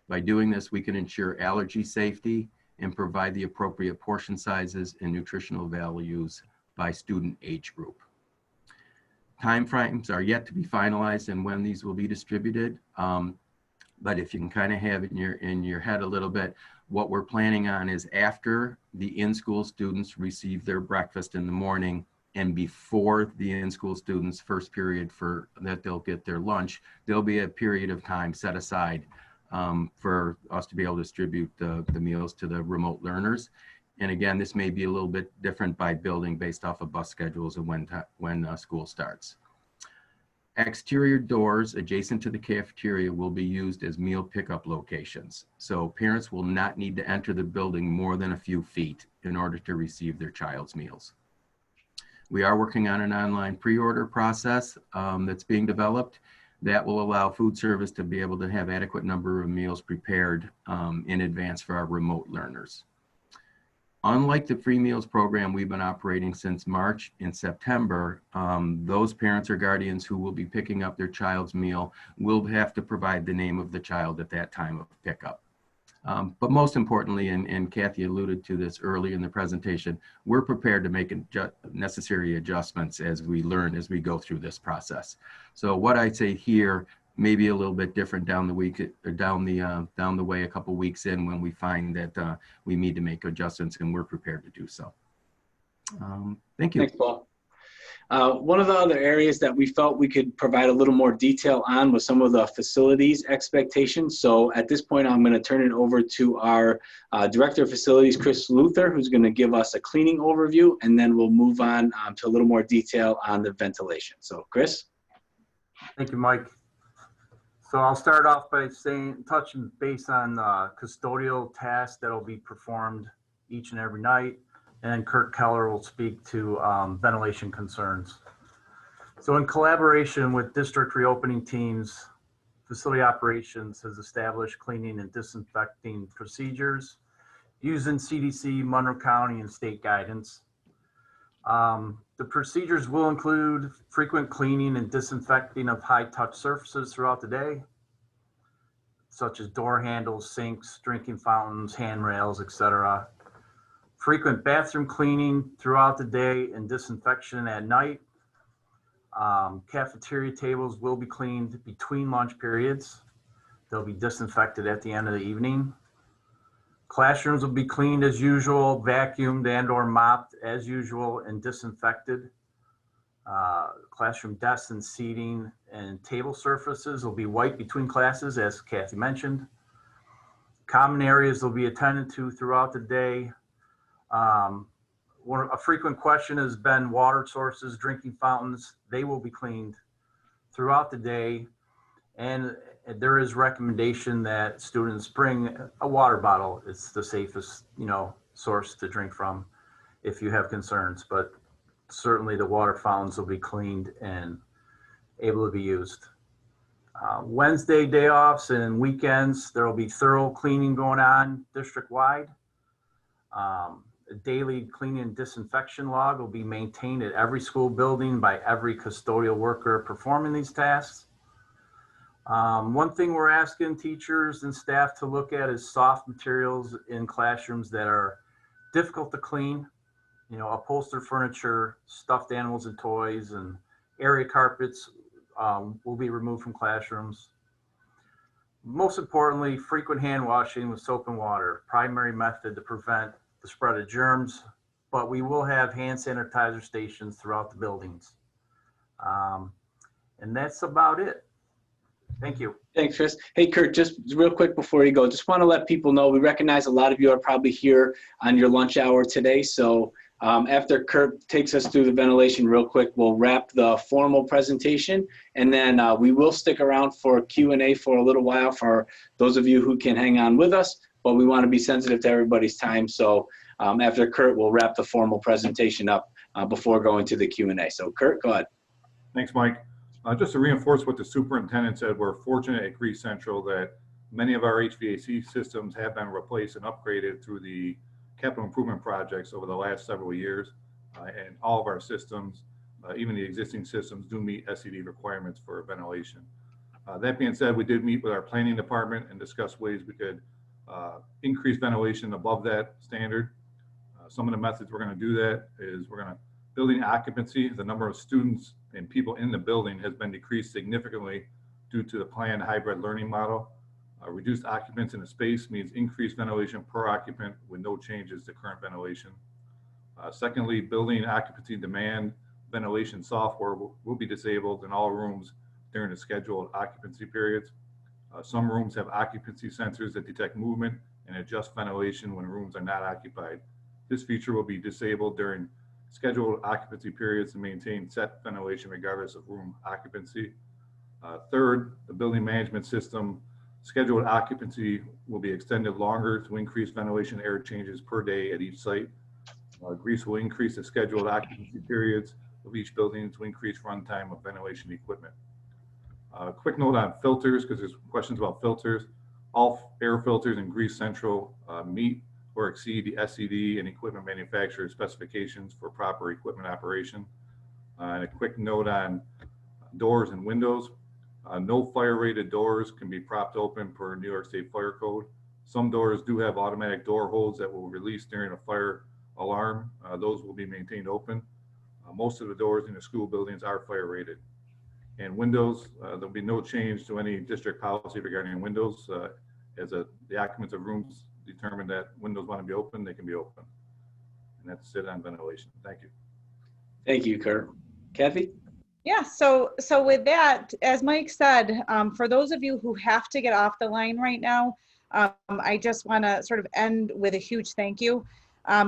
By doing this, we can ensure allergy safety and provide the appropriate portion sizes and nutritional values by student age group. Time frames are yet to be finalized and when these will be distributed. But if you can kind of have it in your head a little bit, what we're planning on is after the in-school students receive their breakfast in the morning and before the in-school students' first period for that they'll get their lunch, there'll be a period of time set aside for us to be able to distribute the meals to the remote learners. And again, this may be a little bit different by building based off of bus schedules and when school starts. Exterior doors adjacent to the cafeteria will be used as meal pickup locations. So parents will not need to enter the building more than a few feet in order to receive their child's meals. We are working on an online pre-order process that's being developed that will allow food service to be able to have adequate number of meals prepared in advance for our remote learners. Unlike the free meals program we've been operating since March and September, those parents or guardians who will be picking up their child's meal will have to provide the name of the child at that time of pickup. But most importantly, and Kathy alluded to this early in the presentation, we're prepared to make necessary adjustments as we learn, as we go through this process. So what I'd say here may be a little bit different down the week or down the way a couple weeks in when we find that we need to make adjustments, and we're prepared to do so. Thank you. Thanks, Paul. One of the other areas that we felt we could provide a little more detail on was some of the facilities expectations. So at this point, I'm going to turn it over to our Director of Facilities, Chris Luther, who's going to give us a cleaning overview, and then we'll move on to a little more detail on the ventilation. So Chris. Thank you, Mike. So I'll start off by touching base on custodial tasks that will be performed each and every night. And Kurt Keller will speak to ventilation concerns. So in collaboration with district reopening teams, facility operations has established cleaning and disinfecting procedures using CDC, Monroe County, and state guidance. The procedures will include frequent cleaning and disinfecting of high-touch surfaces throughout the day, such as door handles, sinks, drinking fountains, handrails, etc. Frequent bathroom cleaning throughout the day and disinfection at night. Cafeteria tables will be cleaned between lunch periods. They'll be disinfected at the end of the evening. Classrooms will be cleaned as usual, vacuumed and/or mopped as usual, and disinfected. Classroom desks and seating and table surfaces will be wiped between classes, as Kathy mentioned. Common areas will be attended to throughout the day. A frequent question has been water sources, drinking fountains. They will be cleaned throughout the day. And there is recommendation that students bring a water bottle. It's the safest, source to drink from if you have concerns, but certainly the water fountains will be cleaned and able to be used. Wednesday day offs and weekends, there will be thorough cleaning going on district-wide. A daily cleaning and disinfection log will be maintained at every school building by every custodial worker performing these tasks. One thing we're asking teachers and staff to look at is soft materials in classrooms that are difficult to clean. Upholstered furniture, stuffed animals and toys, and area carpets will be removed from classrooms. Most importantly, frequent hand washing with soap and water, primary method to prevent the spread of germs but we will have hand sanitizer stations throughout the buildings. And that's about it. Thank you. Thanks, Chris. Hey, Kurt, just real quick before you go, just want to let people know, we recognize a lot of you are probably here on your lunch hour today. So after Kurt takes us through the ventilation real quick, we'll wrap the formal presentation, and then we will stick around for Q&A for a little while for those of you who can hang on with us, but we want to be sensitive to everybody's time. So after Kurt, we'll wrap the formal presentation up before going to the Q&A. So Kurt, go ahead. Thanks, Mike. Just to reinforce what the superintendent said, we're fortunate at Greece Central that many of our HVAC systems have been replaced and upgraded through the capital improvement projects over the last several years. And all of our systems, even the existing systems, do meet SED requirements for ventilation. That being said, we did meet with our planning department and discuss ways we could increase ventilation above that standard. Some of the methods we're going to do that is we're going to building occupancy. The number of students and people in the building has been decreased significantly due to the planned hybrid learning model. Reduced occupants in the space means increased ventilation per occupant with no changes to current ventilation. Secondly, building occupancy demand ventilation software will be disabled in all rooms during the scheduled occupancy periods. Some rooms have occupancy sensors that detect movement and adjust ventilation when rooms are not occupied. This feature will be disabled during scheduled occupancy periods to maintain set ventilation regardless of room occupancy. Third, the building management system scheduled occupancy will be extended longer to increase ventilation air changes per day at each site. Greece will increase the scheduled occupancy periods of each building to increase runtime of ventilation equipment. Quick note on filters, because there's questions about filters. All air filters in Greece Central meet or exceed the SED and equipment manufacturer specifications for proper equipment operation. And a quick note on doors and windows. No fire rated doors can be propped open per New York State Fire Code. Some doors do have automatic door holds that will release during a fire alarm. Those will be maintained open. Most of the doors in the school buildings are fire rated. And windows, there'll be no change to any district policy regarding windows. As the occupants of rooms determine that windows want to be open, they can be open. And that's it on ventilation. Thank you. Thank you, Kurt. Kathy? Yeah, so with that, as Mike said, for those of you who have to get off the line right now, I just want to sort of end with a huge thank you.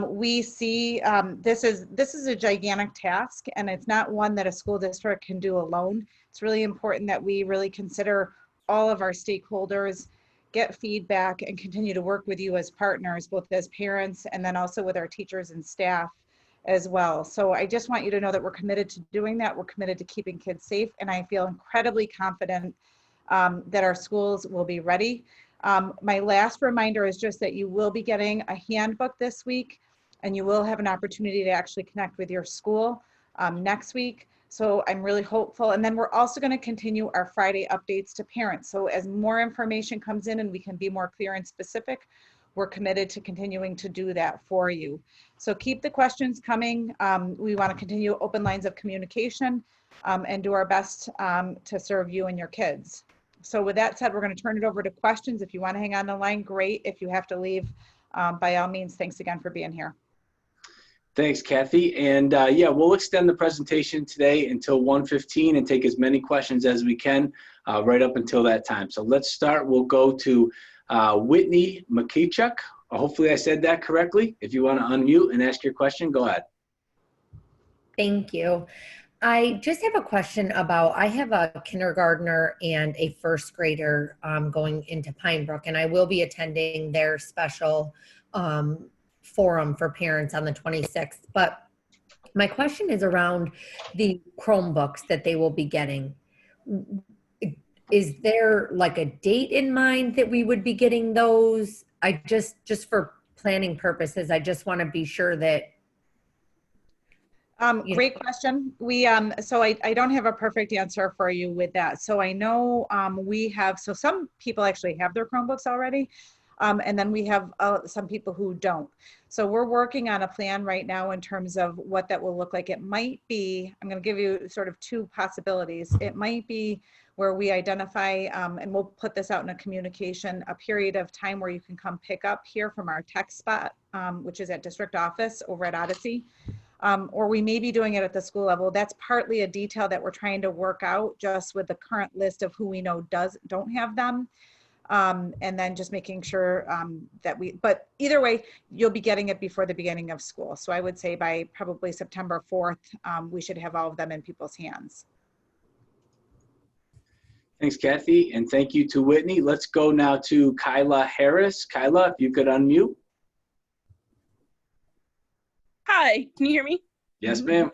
We see this is a gigantic task, and it's not one that a school district can do alone. It's really important that we really consider all of our stakeholders, get feedback, and continue to work with you as partners, both as parents and then also with our teachers and staff as well. So I just want you to know that we're committed to doing that. We're committed to keeping kids safe, and I feel incredibly confident that our schools will be ready. My last reminder is just that you will be getting a handbook this week, and you will have an opportunity to actually connect with your school next week. So I'm really hopeful. And then we're also going to continue our Friday updates to parents. So as more information comes in and we can be more clear and specific, we're committed to continuing to do that for you. So keep the questions coming. We want to continue open lines of communication and do our best to serve you and your kids. So with that said, we're going to turn it over to questions. If you want to hang on the line, great. If you have to leave, by all means, thanks again for being here. Thanks, Kathy. And yeah, we'll extend the presentation today until 1:15 and take as many questions as we can right up until that time. So let's start. We'll go to Whitney McKaychuk. Hopefully I said that correctly. If you want to unmute and ask your question, go ahead. Thank you. I just have a question about, I have a kindergartner and a first grader going into Pine Brook, and I will be attending their special forum for parents on the 26th. But my question is around the Chromebooks that they will be getting. Is there like a date in mind that we would be getting those? I just for planning purposes, I just want to be sure that. Great question. We so I don't have a perfect answer for you with that. So I know we have, so some people actually have their Chromebooks already. And then we have some people who don't. So we're working on a plan right now in terms of what that will look like. It might be, I'm going to give you sort of two possibilities. It might be where we identify, and we'll put this out in a communication, a period of time where you can come pick up here from our tech spot, which is at district office over at Odyssey. Or we may be doing it at the school level. That's partly a detail that we're trying to work out just with the current list of who we know don't have them. And then just making sure that but either way, you'll be getting it before the beginning of school. So I would say by probably September 4th, we should have all of them in people's hands. Thanks, Kathy, and thank you to Whitney. Let's go now to Kyla Harris. Kyla, if you could unmute. Hi, can you hear me? Yes, ma'am.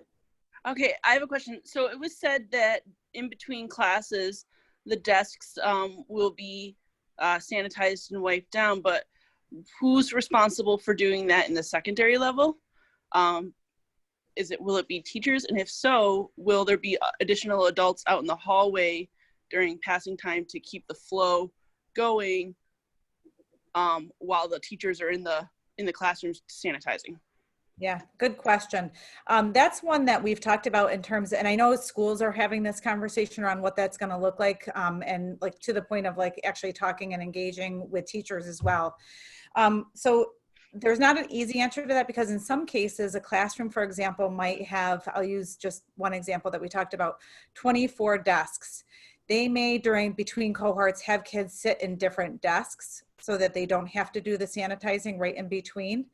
Okay, I have a question. So it was said that in between classes, the desks will be sanitized and wiped down, but who's responsible for doing that in the secondary level? Will it be teachers? And if so, will there be additional adults out in the hallway during passing time to keep the flow going while the teachers are in the classrooms sanitizing? Yeah, good question. That's one that we've talked about in terms, and I know schools are having this conversation around what that's going to look like, and like to the point of like actually talking and engaging with teachers as well. So there's not an easy answer to that, because in some cases, a classroom, for example, might have, I'll use just one example that we talked about, 24 desks. They may, between cohorts, have kids sit in different desks so that they don't have to do the sanitizing right in between.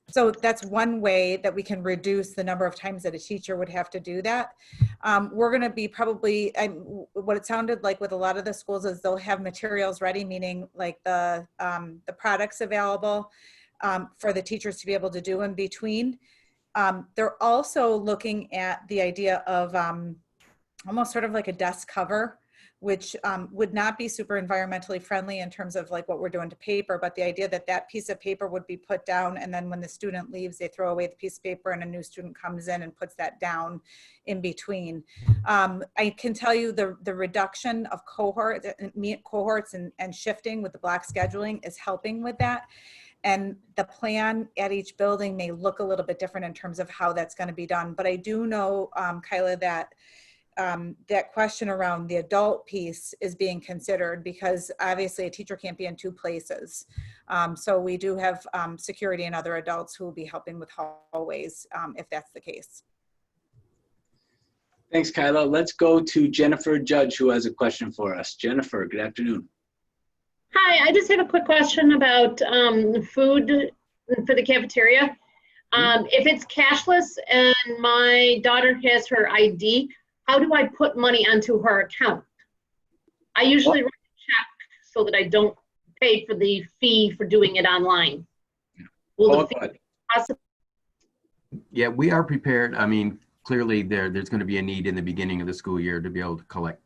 So that's one way that we can reduce the number of times that a teacher would have to do that. We're going to be probably, what it sounded like with a lot of the schools is they'll have materials ready, meaning like the products available for the teachers to be able to do in between. They're also looking at the idea of almost sort of like a desk cover, which would not be super environmentally friendly in terms of like what we're doing to paper, but the idea that that piece of paper would be put down, and then when the student leaves, they throw away the piece of paper and a new student comes in and puts that down in between. I can tell you the reduction of cohorts and shifting with the block scheduling is helping with that. And the plan at each building may look a little bit different in terms of how that's going to be done. But I do know, Kyla, that that question around the adult piece is being considered, because obviously a teacher can't be in two places. So we do have security and other adults who will be helping with hallways if that's the case. Thanks, Kyla. Let's go to Jennifer Judge, who has a question for us. Jennifer, good afternoon. Hi, I just have a quick question about food for the cafeteria. If it's cashless and my daughter has her ID, how do I put money onto her account? I usually write a check so that I don't pay for the fee for doing it online. Will the fee possibly? Yeah, we are prepared. I mean, clearly there's going to be a need in the beginning of the school year to be able to collect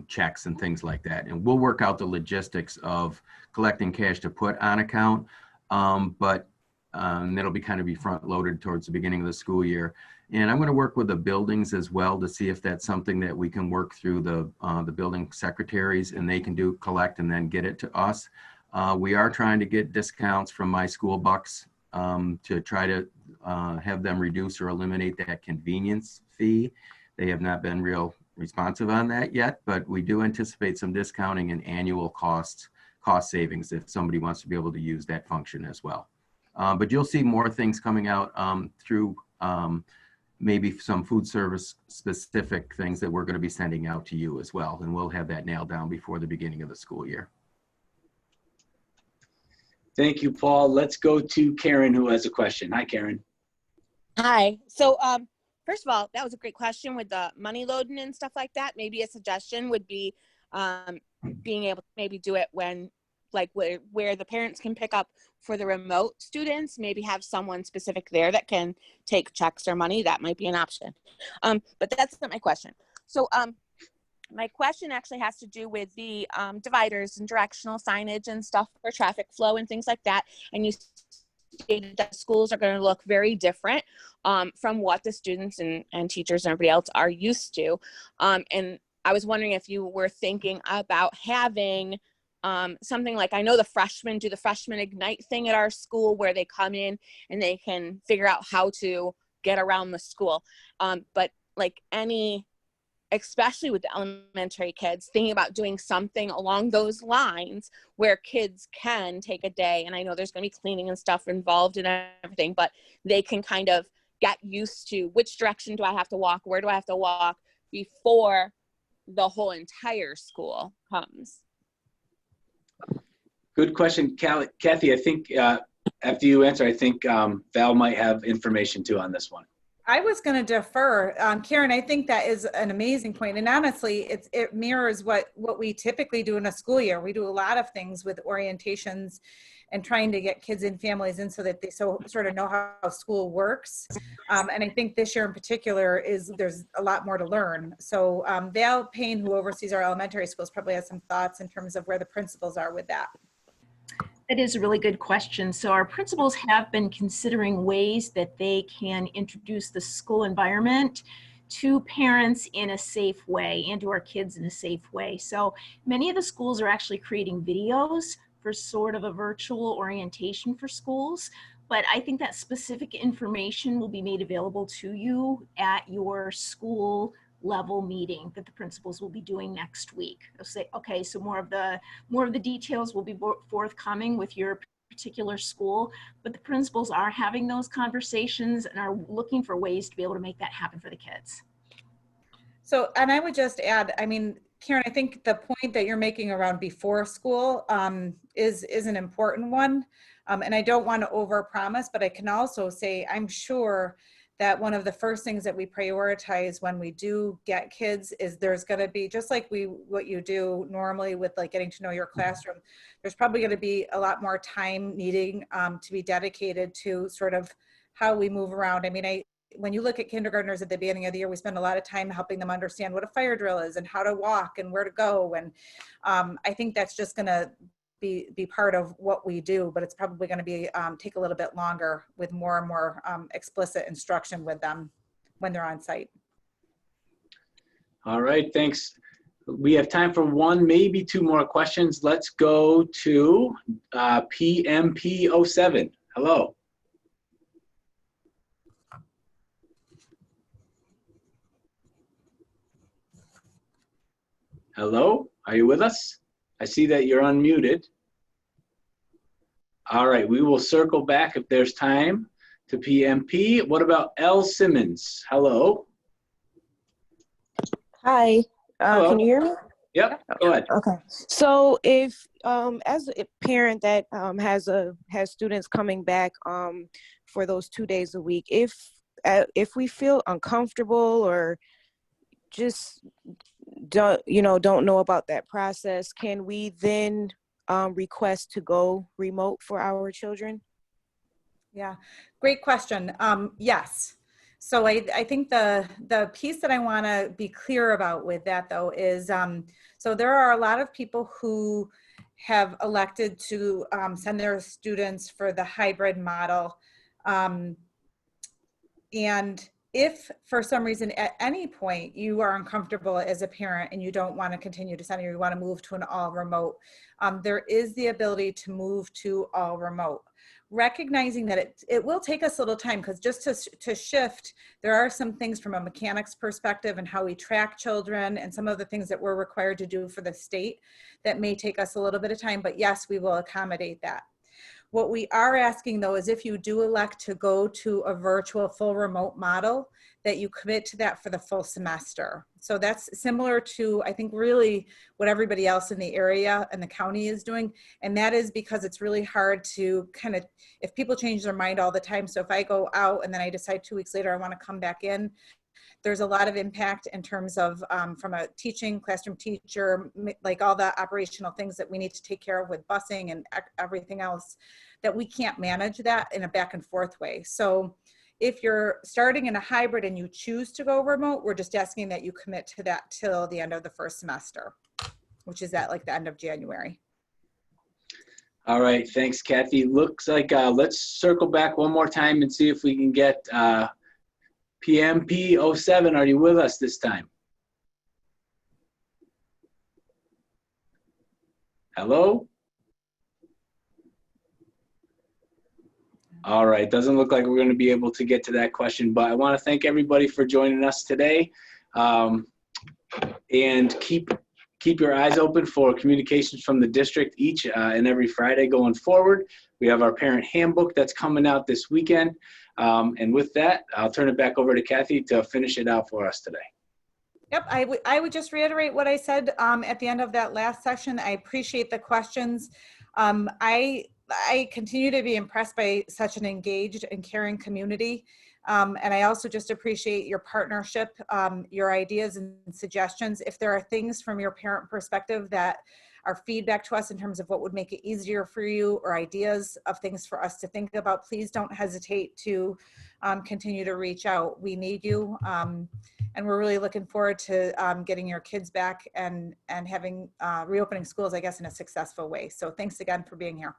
checks and things like that. And we'll work out the logistics of collecting cash to put on account, but it'll be kind of be front loaded towards the beginning of the school year. And I'm going to work with the buildings as well to see if that's something that we can work through the building secretaries, and they can collect and then get it to us. We are trying to get discounts from My School Bucks to try to have them reduce or eliminate that convenience fee. They have not been real responsive on that yet, but we do anticipate some discounting and annual cost savings if somebody wants to be able to use that function as well. But you'll see more things coming out through maybe some food service specific things that we're going to be sending out to you as well. And we'll have that nailed down before the beginning of the school year. Thank you, Paul. Let's go to Karen, who has a question. Hi, Karen. Hi. So first of all, that was a great question with the money loading and stuff like that. Maybe a suggestion would be being able to maybe do it when, like where the parents can pick up for the remote students, maybe have someone specific there that can take checks or money. That might be an option. But that's not my question. So my question actually has to do with the dividers and directional signage and stuff for traffic flow and things like that. And you stated that schools are going to look very different from what the students and teachers and everybody else are used to. And I was wondering if you were thinking about having something like, I know the freshmen do the freshman ignite thing at our school where they come in and they can figure out how to get around the school. But like especially with the elementary kids, thinking about doing something along those lines where kids can take a day, and I know there's going to be cleaning and stuff involved and everything, but they can kind of get used to which direction do I have to walk, where do I have to walk before the whole entire school comes. Good question, Kathy. I think after you answer, I think Val might have information too on this one. I was going to defer. Karen, I think that is an amazing point. And honestly, it mirrors what we typically do in a school year. We do a lot of things with orientations and trying to get kids and families in so that they sort of know how school works. And I think this year in particular there's a lot more to learn. So Val Payne, who oversees our elementary schools, probably has some thoughts in terms of where the principals are with that. That is a really good question. So our principals have been considering ways that they can introduce the school environment to parents in a safe way and to our kids in a safe way. So many of the schools are actually creating videos for sort of a virtual orientation for schools. But I think that specific information will be made available to you at your school level meeting that the principals will be doing next week. They'll say, okay, so more of the details will be forthcoming with your particular school, but the principals are having those conversations and are looking for ways to be able to make that happen for the kids. So, and I would just add, I mean, Karen, I think the point that you're making around before school is an important one. And I don't want to overpromise, but I can also say, I'm sure that one of the first things that we prioritize when we do get kids is there's going to be, just like what you do normally with like getting to know your classroom, there's probably going to be a lot more time needing to be dedicated to sort of how we move around. I mean, when you look at kindergartners at the beginning of the year, we spend a lot of time helping them understand what a fire drill is and how to walk and where to go. And I think that's just going to be part of what we do, but it's probably going to be take a little bit longer with more and more explicit instruction with them when they're on site. All right, thanks. We have time for one, maybe two more questions. Let's go to PMP07. Hello. Hello, are you with us? I see that you're unmuted. All right, we will circle back if there's time to PMP. What about L. Simmons? Hello. Hi, Hello. Can you hear me? Yep, go ahead. Okay. So if, as a parent that has students coming back for those 2 days a week, if we feel uncomfortable or just don't know about that process, can we then request to go remote for our children? Yeah, great question. Yes. So I think the piece that I want to be clear about with that though is, so there are a lot of people who have elected to send their students for the hybrid model. And if for some reason at any point you are uncomfortable as a parent and you don't want to continue to send, or you want to move to an all remote, there is the ability to move to all remote. Recognizing that it will take us a little time, because just to shift, there are some things from a mechanics perspective and how we track children and some of the things that we're required to do for the state that may take us a little bit of time, but yes, we will accommodate that. What we are asking though is if you do elect to go to a virtual full remote model, that you commit to that for the full semester. So that's similar to, I think, really what everybody else in the area and the county is doing. And that is because it's really hard to kind of, if people change their mind all the time. So if I go out and then I decide 2 weeks later I want to come back in, there's a lot of impact in terms of from a classroom teacher, like all the operational things that we need to take care of with busing and everything else, that we can't manage that in a back and forth way. So if you're starting in a hybrid and you choose to go remote, we're just asking that you commit to that till the end of the first semester, which is at like the end of January. All right, thanks, Kathy. Looks like let's circle back one more time and see if we can get PMP07. Are you with us this time? Hello? All right, doesn't look like we're going to be able to get to that question, but I want to thank everybody for joining us today. And keep your eyes open for communications from the district each and every Friday going forward. We have our parent handbook that's coming out this weekend. And with that, I'll turn it back over to Kathy to finish it out for us today. Yep, I would just reiterate what I said at the end of that last session. I appreciate the questions. I continue to be impressed by such an engaged and caring community. And I also just appreciate your partnership, your ideas and suggestions. If there are things from your parent perspective that are feedback to us in terms of what would make it easier for you or ideas of things for us to think about, please don't hesitate to continue to reach out. We need you. And we're really looking forward to getting your kids back and having reopening schools, I guess, in a successful way. So thanks again for being here.